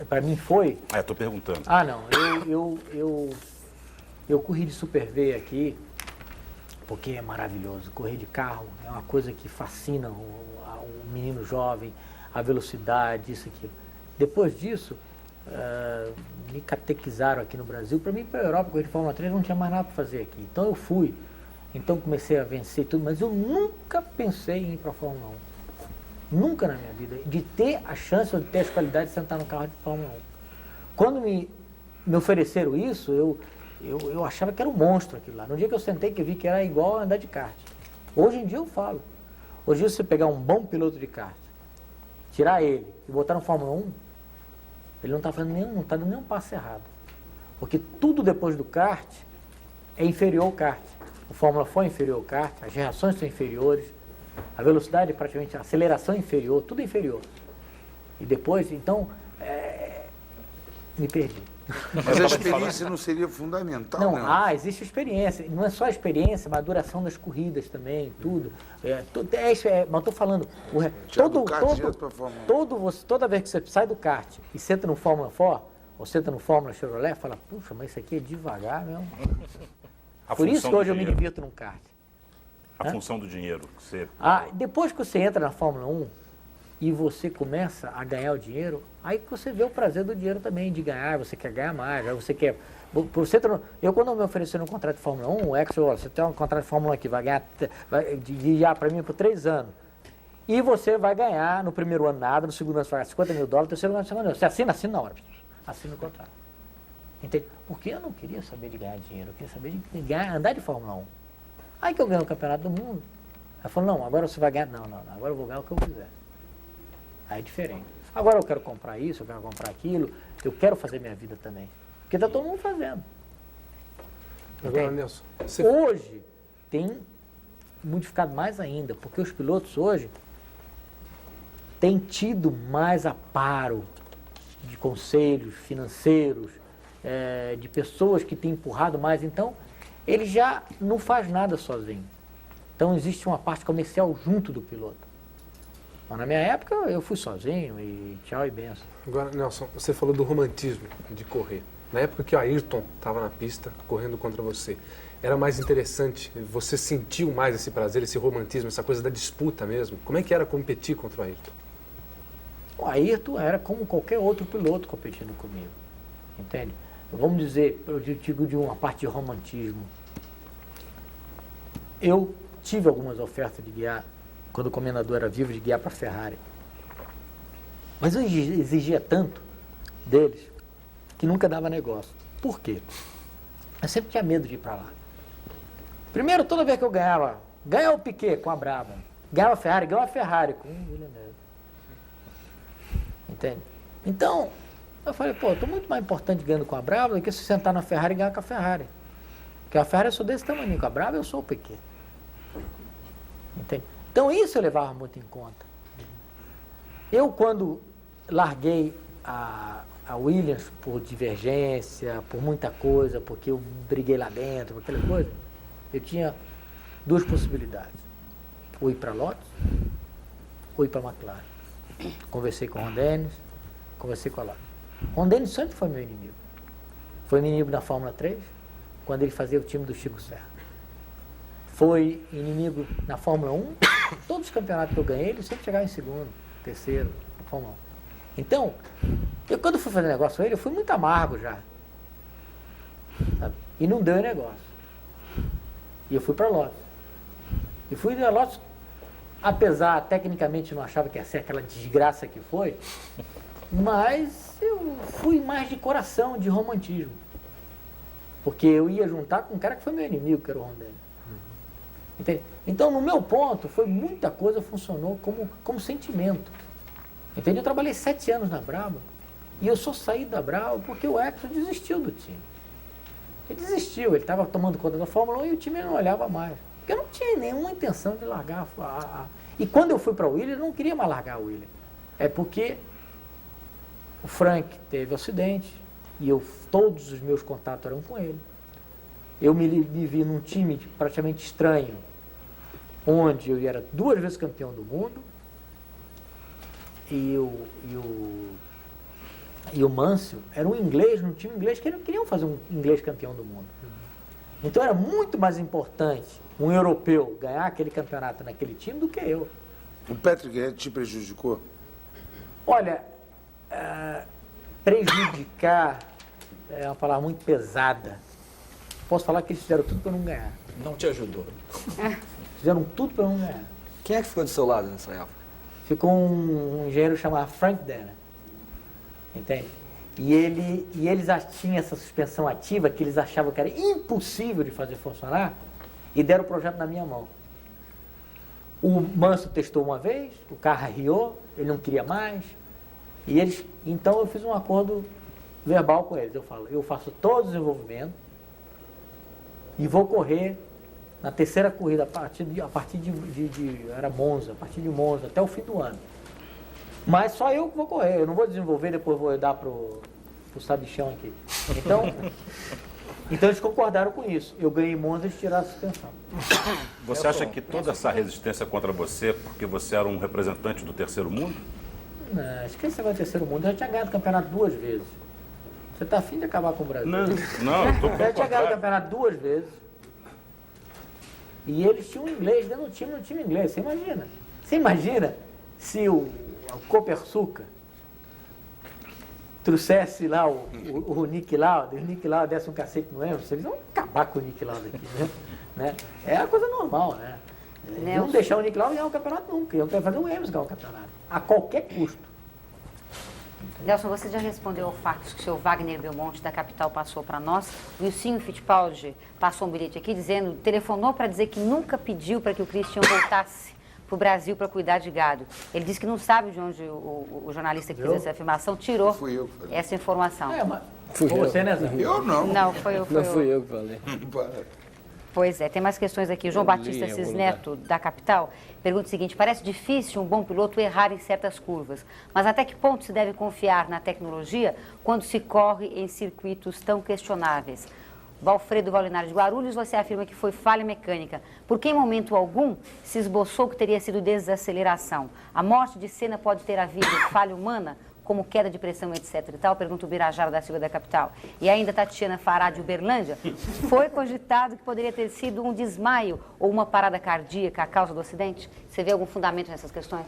Para mim foi... Estou perguntando. Não, eu corri de Super V aqui, porque é maravilhoso. Correr de carro é uma coisa que fascina o menino jovem, a velocidade, isso aqui. Depois disso, me catequizaram aqui no Brasil. Para mim, para a Europa, correr de Fórmula 3 não tinha mais nada para fazer aqui. Então eu fui. Então comecei a vencer tudo, mas eu nunca pensei em ir para a Fórmula 1. Nunca na minha vida. De ter a chance ou de ter as qualidades de sentar no carro de Fórmula 1. Quando me ofereceram isso, eu achava que era um monstro aquilo lá. No dia que eu sentei, que eu vi que era igual a andar de kart. Hoje em dia eu falo. Hoje em dia, se você pegar um bom piloto de kart, tirar ele e botar no Fórmula 1, ele não está dando nenhum passo errado. Porque tudo depois do kart é inferior ao kart. O Fórmula 4 é inferior ao kart, as reações são inferiores, a velocidade praticamente, a aceleração é inferior, tudo é inferior. E depois, então, me perdi. Mas a experiência não seria fundamental, Não, né? existe experiência. Não é só a experiência, mas a duração das corridas também, tudo. Mas estou falando, toda vez que você sai do kart e senta no Fórmula 4, ou senta no Fórmula Chevrolet, fala, puxa, mas isso aqui é devagar mesmo. Por isso que hoje eu me divirto num kart. A função do dinheiro. Que você... Depois que você entra na Fórmula 1 e você começa a ganhar o dinheiro, aí que você vê o prazer do dinheiro também, de ganhar, você quer ganhar mais, aí você quer... Eu, quando me ofereceram um contrato de Fórmula 1, o Exxon, você tem um contrato de Fórmula 1 aqui, vai guiar para mim por 3 anos. E você vai ganhar no primeiro ano nada, no segundo ano você vai ganhar $50 mil, no terceiro ano você vai ganhar. Você assina na hora. Assina o contrato. Entende? Porque eu não queria saber de ganhar dinheiro, eu queria saber de andar de Fórmula 1. Aí que eu ganhei o campeonato do mundo. Ela falou, não, agora você vai ganhar. Não, agora eu vou ganhar o que eu quiser. Aí é diferente. Agora eu quero comprar isso, eu quero comprar aquilo, eu quero fazer minha vida também. Porque está todo mundo fazendo. Agora, Nelson, Hoje tem modificado mais ainda, porque os pilotos hoje têm tido mais aparo de conselhos financeiros, de pessoas que têm empurrado mais. Então, ele já não faz nada sozinho. Então, existe uma parte comercial junto do piloto. Mas na minha época, eu fui sozinho e tchau e benção. Agora, Nelson, você falou do romantismo de correr. Na época que o Ayrton estava na pista, correndo contra você, era mais interessante? Você sentiu mais esse prazer, esse romantismo, essa coisa da disputa mesmo? Como é que era competir contra o Ayrton? O Ayrton era como qualquer outro piloto competindo comigo. Entende? Vamos dizer, eu digo de uma parte de romantismo. Eu tive algumas ofertas de guiar, quando o comendador era vivo, de guiar para a Ferrari. Mas eu exigia tanto deles que nunca dava negócio. Por quê? Eu sempre tinha medo de ir para lá. Primeiro, toda vez que eu ganhava o Piquet com a Brabham, ganhava a Ferrari com o Villeneuve. Entende? Então, eu falei, estou muito mais importante ganhando com a Brabham do que se sentar na Ferrari e ganhar com a Ferrari. Porque a Ferrari eu sou desse tamanho, com a Brabham eu sou o Piquet. Entende? Então, isso eu levava muito em conta. Eu, quando larguei a Williams por divergência, por muita coisa, porque eu briguei lá dentro, por aquela coisa, eu tinha 2 possibilidades. Ou ir para Lotus, ou ir para McLaren. Conversei com o Ron Dennis, conversei com a Lotus. Ron Dennis sempre foi meu inimigo. Foi meu inimigo na Fórmula 3, quando ele fazia o time do Chico Serra. Foi inimigo na Fórmula 1, todos os campeonatos que eu ganhei, ele sempre chegava em segundo, terceiro, na Fórmula 1. Então, quando fui fazer negócio com ele, eu fui muito amargo já. Sabe? E não deu negócio. E eu fui para a Lotus. E fui da Lotus, apesar, tecnicamente, não achava que ia ser aquela desgraça que foi, mas eu fui mais de coração, de romantismo. Porque eu ia juntar com um cara que foi meu inimigo, que era o Ron Dennis. Entende? Então, no meu ponto, foi muita coisa, funcionou como sentimento. Entende? Eu trabalhei 7 anos na Brabham e eu só saí da Brabham porque o Exxon desistiu do time. Ele desistiu, ele estava tomando conta da Fórmula 1 e o time não olhava mais. Porque eu não tinha nenhuma intenção de largar E quando eu fui para a Williams, eu não queria mais largar a Williams. É porque o Frank teve acidente e todos os meus contatos eram com ele. Eu me vi num time praticamente estranho, onde eu era 2 vezes campeão do mundo e o Mansell era um inglês, num time inglês, que eles queriam fazer um inglês campeão do mundo. Então era muito mais importante um europeu ganhar aquele campeonato naquele time do que eu. O Patrick te prejudicou? Olha, prejudicar é uma palavra muito pesada. Posso falar que eles fizeram tudo para não ganhar. Não te ajudou. Fizeram tudo para não ganhar. Quem é que ficou do seu lado nessa época? Ficou um engenheiro chamado Frank Denner. Entende? E eles tinham essa suspensão ativa que eles achavam que era impossível de fazer funcionar e deram o projeto na minha mão. O Mansell testou uma vez, o carro arriou, ele não queria mais. E eles, então eu fiz um acordo verbal com eles. Eu falo, eu faço todo o desenvolvimento e vou correr na terceira corrida, a partir de era Monza, a partir de Monza, até o fim do ano. Mas só eu que vou correr, eu não vou desenvolver, depois vou dar pro sabichão aqui. Então eles concordaram com isso. Eu ganhei Monza e eles tiraram a suspensão. Você acha que toda essa resistência contra você, porque você era um representante do terceiro mundo? Não, esquece esse negócio do terceiro mundo. Eu já tinha ganhado o campeonato 2 vezes. Você está afim de acabar com o Brasil? Não, eu estou Eu já tinha ganhado o campeonato 2 vezes. E eles tinham inglês, dentro do time não tinha inglês. Você imagina se o Copersuca trouxesse lá o Nick Lauda, e o Nick Lauda desse um cacete no Emerson, eles vão acabar com o Nick Lauda aqui, né? É a coisa normal, né? Não deixar o Nick Lauda ganhar o campeonato nunca, eu quero fazer o Emerson ganhar o campeonato, a qualquer custo. Nelson, você já respondeu ao fax que o senhor Wagner Belmonte, da Capital, passou para nós. O Wilsinho Fittipaldi passou um bilhete aqui dizendo, telefonou para dizer que nunca pediu para que o Christian voltasse para o Brasil para cuidar de gado. Ele disse que não sabe de onde o jornalista que fez essa afirmação tirou essa informação. Foi você, né, Zé? Eu não. Não, foi eu. Não fui eu que falei. Pois é, tem mais questões aqui. O João Batista Cisneto, da Capital, pergunta o seguinte, parece difícil um bom piloto errar em certas curvas, mas até que ponto se deve confiar na tecnologia quando se corre em circuitos tão questionáveis? Valfredo Valinário de Guarulhos, você afirma que foi falha mecânica, porque em momento algum se esboçou que teria sido desaceleração. A morte de Senna pode ter havido falha humana, como queda de pressão, etc. e tal, pergunta o Birajara da Silva da Capital. E ainda Tatiana Fará de Uberlândia, foi cogitado que poderia ter sido um desmaio ou uma parada cardíaca a causa do acidente? Você vê algum fundamento nessas questões?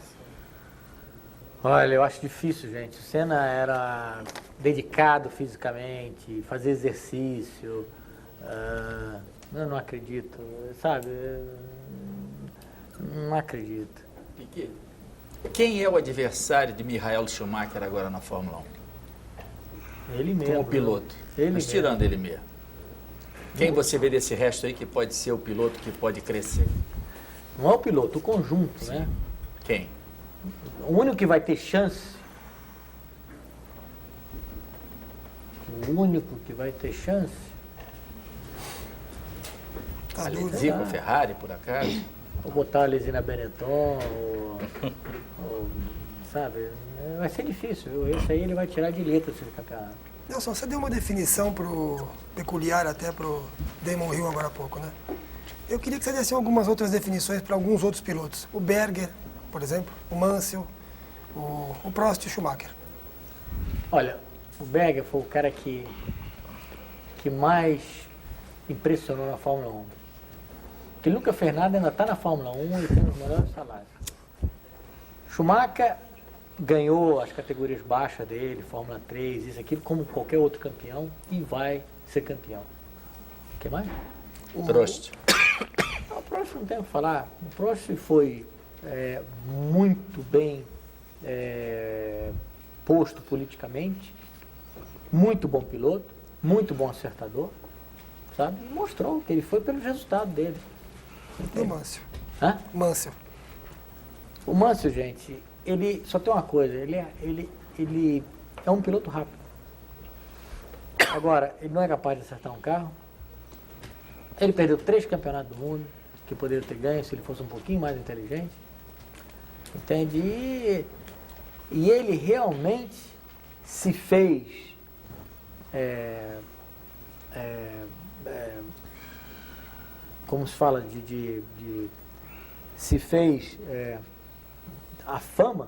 Olha, eu acho difícil, gente. O Senna era dedicado fisicamente, fazia exercício. Eu não acredito, sabe? Não acredito. Quem é o adversário de Michael Schumacher agora na Fórmula 1? Ele mesmo. Como piloto. Mas tirando ele mesmo. Quem você vê desse resto aí que pode ser o piloto que pode crescer? Não é o piloto, o conjunto, né? Quem? O único que vai ter chance, Alesi com a Ferrari, por acaso? Vou botar a Alesina Benetton, sabe? Vai ser difícil. Esse aí ele vai tirar de letra esse campeonato. Nelson, você deu uma definição peculiar até para o Damon Hill agora há pouco, né? Eu queria que você desse algumas outras definições para alguns outros pilotos. O Berger, por exemplo, o Mansell, o Prost e o Schumacher. Olha, o Berger foi o cara que mais impressionou na Fórmula 1. Porque ele nunca fez nada, ainda está na Fórmula 1 e tem os melhores salários. Schumacher ganhou as categorias baixas dele, Fórmula 3, isso, aquilo, como qualquer outro campeão, e vai ser campeão. O que mais? O Prost. O Prost não tem o que falar. O Prost foi muito bem posto politicamente, muito bom piloto, muito bom acertador, sabe? E mostrou que ele foi pelo resultado dele. E o Mansell? Hã? Mansell. O Mansell, gente, ele só tem uma coisa, ele é um piloto rápido. Agora, ele não é capaz de acertar um carro. Ele perdeu 3 campeonatos do mundo, que poderia ter ganho se ele fosse um pouquinho mais inteligente. Entende? E ele realmente se fez como se fala, se fez a fama,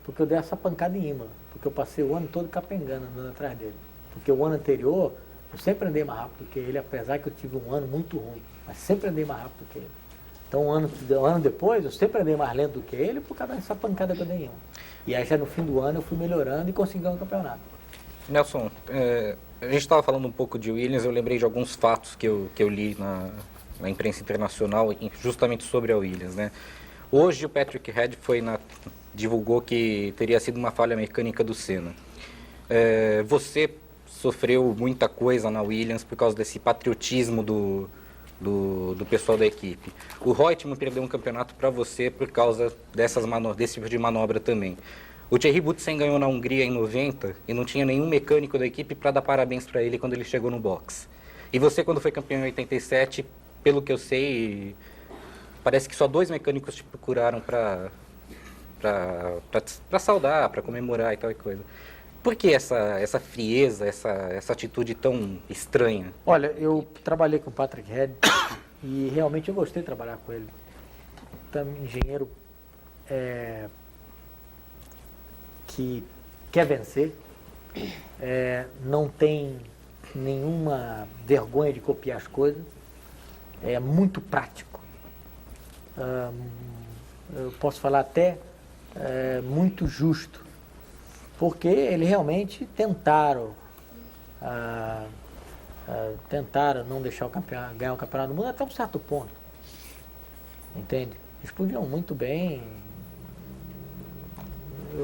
porque eu dei essa pancada em Imola, porque eu passei o ano todo capengando, andando atrás dele. Porque o ano anterior, eu sempre andei mais rápido que ele, apesar que eu tive um ano muito ruim, mas sempre andei mais rápido que ele. Então, um ano depois, eu sempre andei mais lento do que ele, por causa dessa pancada que eu dei em Imola. E aí, já no fim do ano, eu fui melhorando e consegui ganhar o campeonato. Nelson, a gente estava falando um pouco de Williams, eu lembrei de alguns fatos que eu li na imprensa internacional, justamente sobre a Williams, né? Hoje o Patrick Head divulgou que teria sido uma falha mecânica do Senna. Você sofreu muita coisa na Williams por causa desse patriotismo do do pessoal da equipe. O Reutemann perdeu um campeonato para você por causa desse tipo de manobra também. O Thierry Boutsen ganhou na Hungria em 90 e não tinha nenhum mecânico da equipe para dar parabéns para ele quando ele chegou no box. E você, quando foi campeão em 87, pelo que eu sei, parece que só 2 mecânicos te procuraram para saudar, para comemorar e tal e coisa. Por que essa frieza, essa atitude tão estranha? Olha, eu trabalhei com o Patrick Head e realmente eu gostei de trabalhar com ele. Engenheiro que quer vencer, não tem nenhuma vergonha de copiar as coisas, é muito prático. Eu posso falar até muito justo, porque eles realmente tentaram não deixar ganhar o campeonato do mundo até um certo ponto, entende? Eles podiam muito bem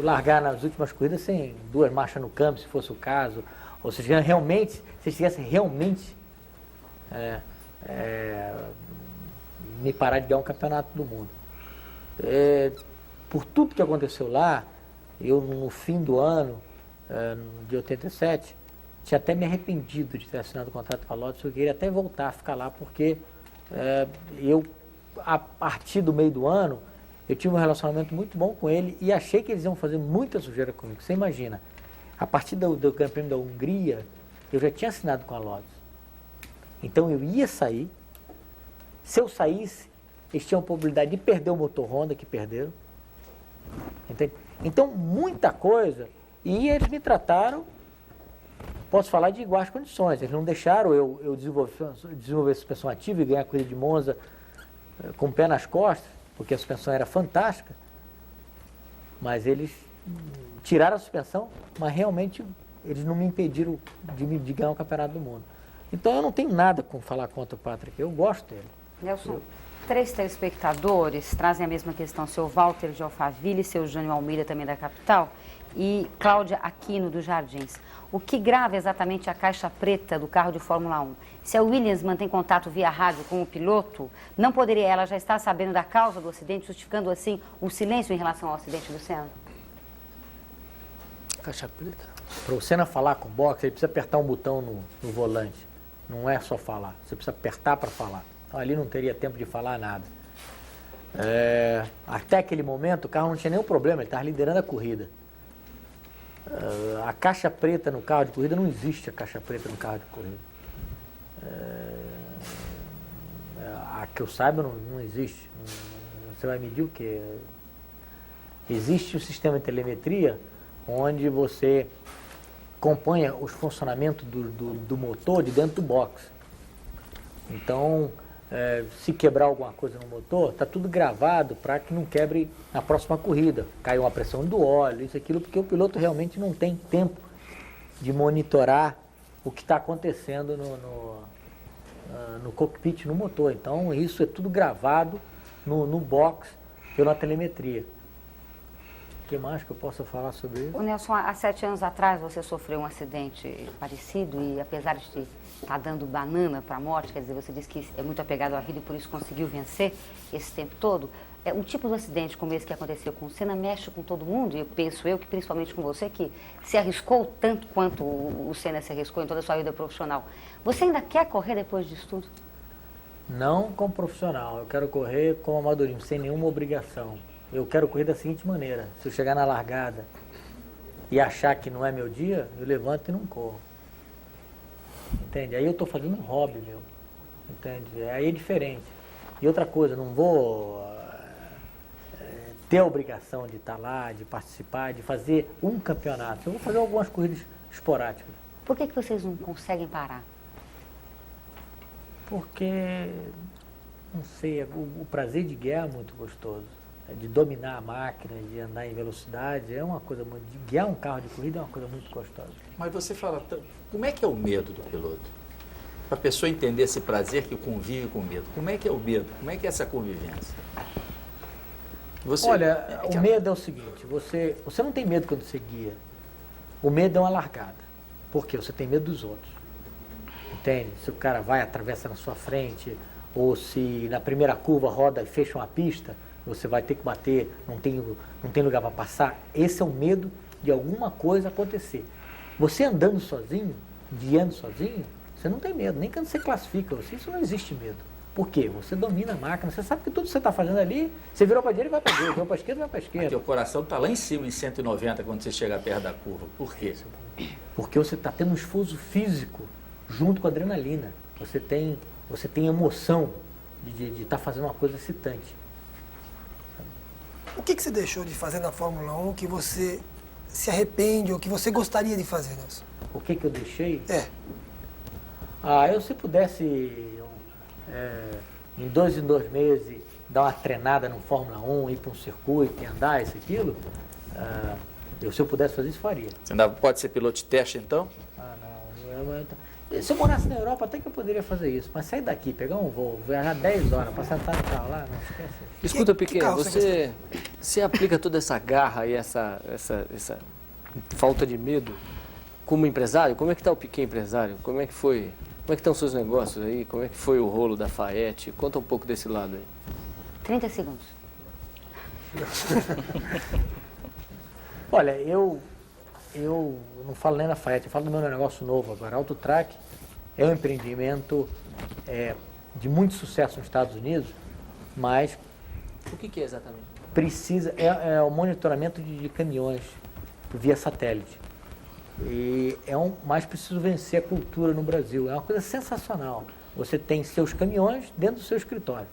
largar nas últimas corridas sem 2 marchas no câmbio, se fosse o caso, ou se estivessem realmente me parar de ganhar um campeonato do mundo. Por tudo que aconteceu lá, eu no fim do ano de 87, tinha até me arrependido de ter assinado o contrato com a Lotus, eu queria até voltar a ficar lá, porque eu, a partir do meio do ano, eu tive um relacionamento muito bom com ele e achei que eles iam fazer muita sujeira comigo. Você imagina, a partir do Grande Prêmio da Hungria, eu já tinha assinado com a Lotus. Então eu ia sair, se eu saísse, eles tinham a probabilidade de perder o motor Honda, que perderam. Entende? Então, muita coisa, e eles me trataram, posso falar, de iguais condições. Eles não deixaram eu desenvolver suspensão ativa e ganhar a corrida de Monza com o pé nas costas, porque a suspensão era fantástica, mas eles tiraram a suspensão, mas realmente eles não me impediram de ganhar o campeonato do mundo. Então eu não tenho nada com falar contra o Patrick, eu gosto dele. Nelson, 3 telespectadores trazem a mesma questão, seu Walter de Alphaville, seu Jânio Almeida também da capital e Cláudia Aquino dos Jardins. O que grava exatamente a caixa preta do carro de Fórmula 1? Se a Williams mantém contato via rádio com o piloto, não poderia ela já estar sabendo da causa do acidente, justificando assim o silêncio em relação ao acidente do Senna? Caixa preta? Para o Senna falar com o boxe, ele precisa apertar um botão no volante. Não é só falar, você precisa apertar para falar. Então ali não teria tempo de falar nada. Até aquele momento o carro não tinha nenhum problema, ele estava liderando a corrida. A caixa preta no carro de corrida, não existe a caixa preta no carro de corrida. A que eu saiba não existe. Você vai medir o quê? Existe o sistema de telemetria onde você acompanha os funcionamentos do motor de dentro do box. Então, se quebrar alguma coisa no motor, está tudo gravado para que não quebre na próxima corrida. Caiu uma pressão do óleo, isso, aquilo, porque o piloto realmente não tem tempo de monitorar o que está acontecendo no cockpit, no motor. Então, isso é tudo gravado no box pela telemetria. O que mais que eu posso falar sobre isso? O Nelson, há 7 anos atrás você sofreu um acidente parecido e apesar de estar dando banana para a morte, quer dizer, você disse que é muito apegado à vida e por isso conseguiu vencer esse tempo todo. Um tipo de acidente como esse que aconteceu com o Senna mexe com todo mundo e eu penso que principalmente com você que se arriscou tanto quanto o Senna se arriscou em toda a sua vida profissional. Você ainda quer correr depois disso tudo? Não como profissional, eu quero correr como amadorismo, sem nenhuma obrigação. Eu quero correr da seguinte maneira, se eu chegar na largada e achar que não é meu dia, eu levanto e não corro. Entende? Aí eu estou fazendo um hobby meu, entende? Aí é diferente. E outra coisa, não vou ter a obrigação de estar lá, de participar, de fazer um campeonato. Eu vou fazer algumas corridas esporádicas. Por que vocês não conseguem parar? Porque, não sei, o prazer de guiar é muito gostoso. De dominar a máquina, de andar em velocidade, é uma coisa muito... De guiar um carro de corrida é uma coisa muito gostosa. Mas você fala, como é que é o medo do piloto? Para a pessoa entender esse prazer que convive com o medo. Como é que é o medo? Como é que é essa convivência? Olha, o medo é o seguinte, você não tem medo quando você guia. O medo é uma largada. Por quê? Você tem medo dos outros. Entende? Se o cara vai, atravessa na sua frente, ou se na primeira curva roda e fecha uma pista, você vai ter que bater, não tem lugar para passar. Esse é o medo de alguma coisa acontecer. Você andando sozinho, guiando sozinho, você não tem medo, nem quando você classifica, isso não existe medo. Por quê? Você domina a máquina, você sabe que tudo que você está fazendo ali, você virou para a direita e vai para a direita, virou para a esquerda e vai para a esquerda. Teu coração está lá em cima, em 190, quando você chega perto da curva. Por quê? Porque você está tendo um esforço físico junto com a adrenalina. Você tem emoção de estar fazendo uma coisa excitante. O que você deixou de fazer na Fórmula 1 que você se arrepende ou que você gostaria de fazer, Nelson? O que eu deixei? É. Se pudesse, em 2 meses, dar uma treinada no Fórmula 1, ir para um circuito e andar, isso e aquilo, se eu pudesse fazer isso, faria. Você ainda pode ser piloto de teste, então? Se eu morasse na Europa, até que eu poderia fazer isso, mas sair daqui, pegar um voo, viajar 10 horas, para sentar no carro lá, não esquece. Escuta, Piquet, você aplica toda essa garra e essa falta de medo como empresário? Como é que está o Piquet empresário? Como é que foi? Como é que estão os seus negócios aí? Como é que foi o rolo da FAET? Conta um pouco desse lado aí. 30 segundos. Olha, eu não falo nem da FAET, eu falo do meu negócio novo agora. A Autotrack é um empreendimento de muito sucesso nos Estados Unidos, mas... O que é exatamente? É o monitoramento de caminhões via satélite. Mas preciso vencer a cultura no Brasil. É uma coisa sensacional. Você tem seus caminhões dentro do seu escritório.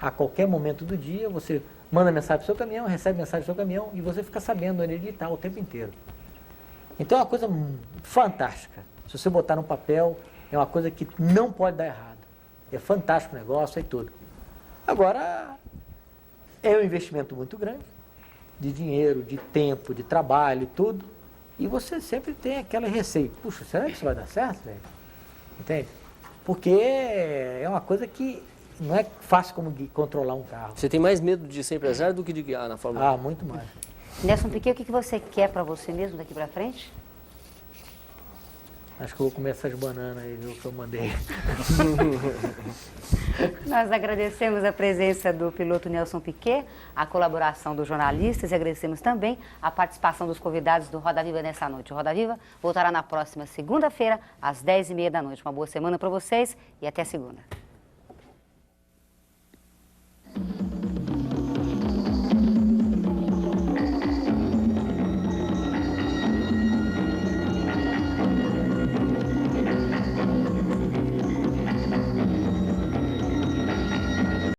A qualquer momento do dia, você manda mensagem para o seu caminhão, recebe mensagem do seu caminhão e você fica sabendo onde ele está o tempo inteiro. Então é uma coisa fantástica. Se você botar no papel, é uma coisa que não pode dar errado. É fantástico o negócio e tudo. Agora, é um investimento muito grande, de dinheiro, de tempo, de trabalho, tudo. E você sempre tem aquela receio. Puxa, será que isso vai dar certo, velho? Entende? Porque é uma coisa que não é fácil como controlar um carro. Você tem mais medo de ser empresário do que de guiar na Fórmula 1? Muito mais. Nelson Piquet, o que você quer para você mesmo daqui para frente? Acho que eu vou comer essas bananas aí, viu, que eu mandei. Nós agradecemos a presença do piloto Nelson Piquet, a colaboração dos jornalistas e agradecemos também a participação dos convidados do Roda Viva nessa noite. O Roda Viva voltará na próxima segunda-feira, às 10h30 da noite. Uma boa semana para vocês e até segunda.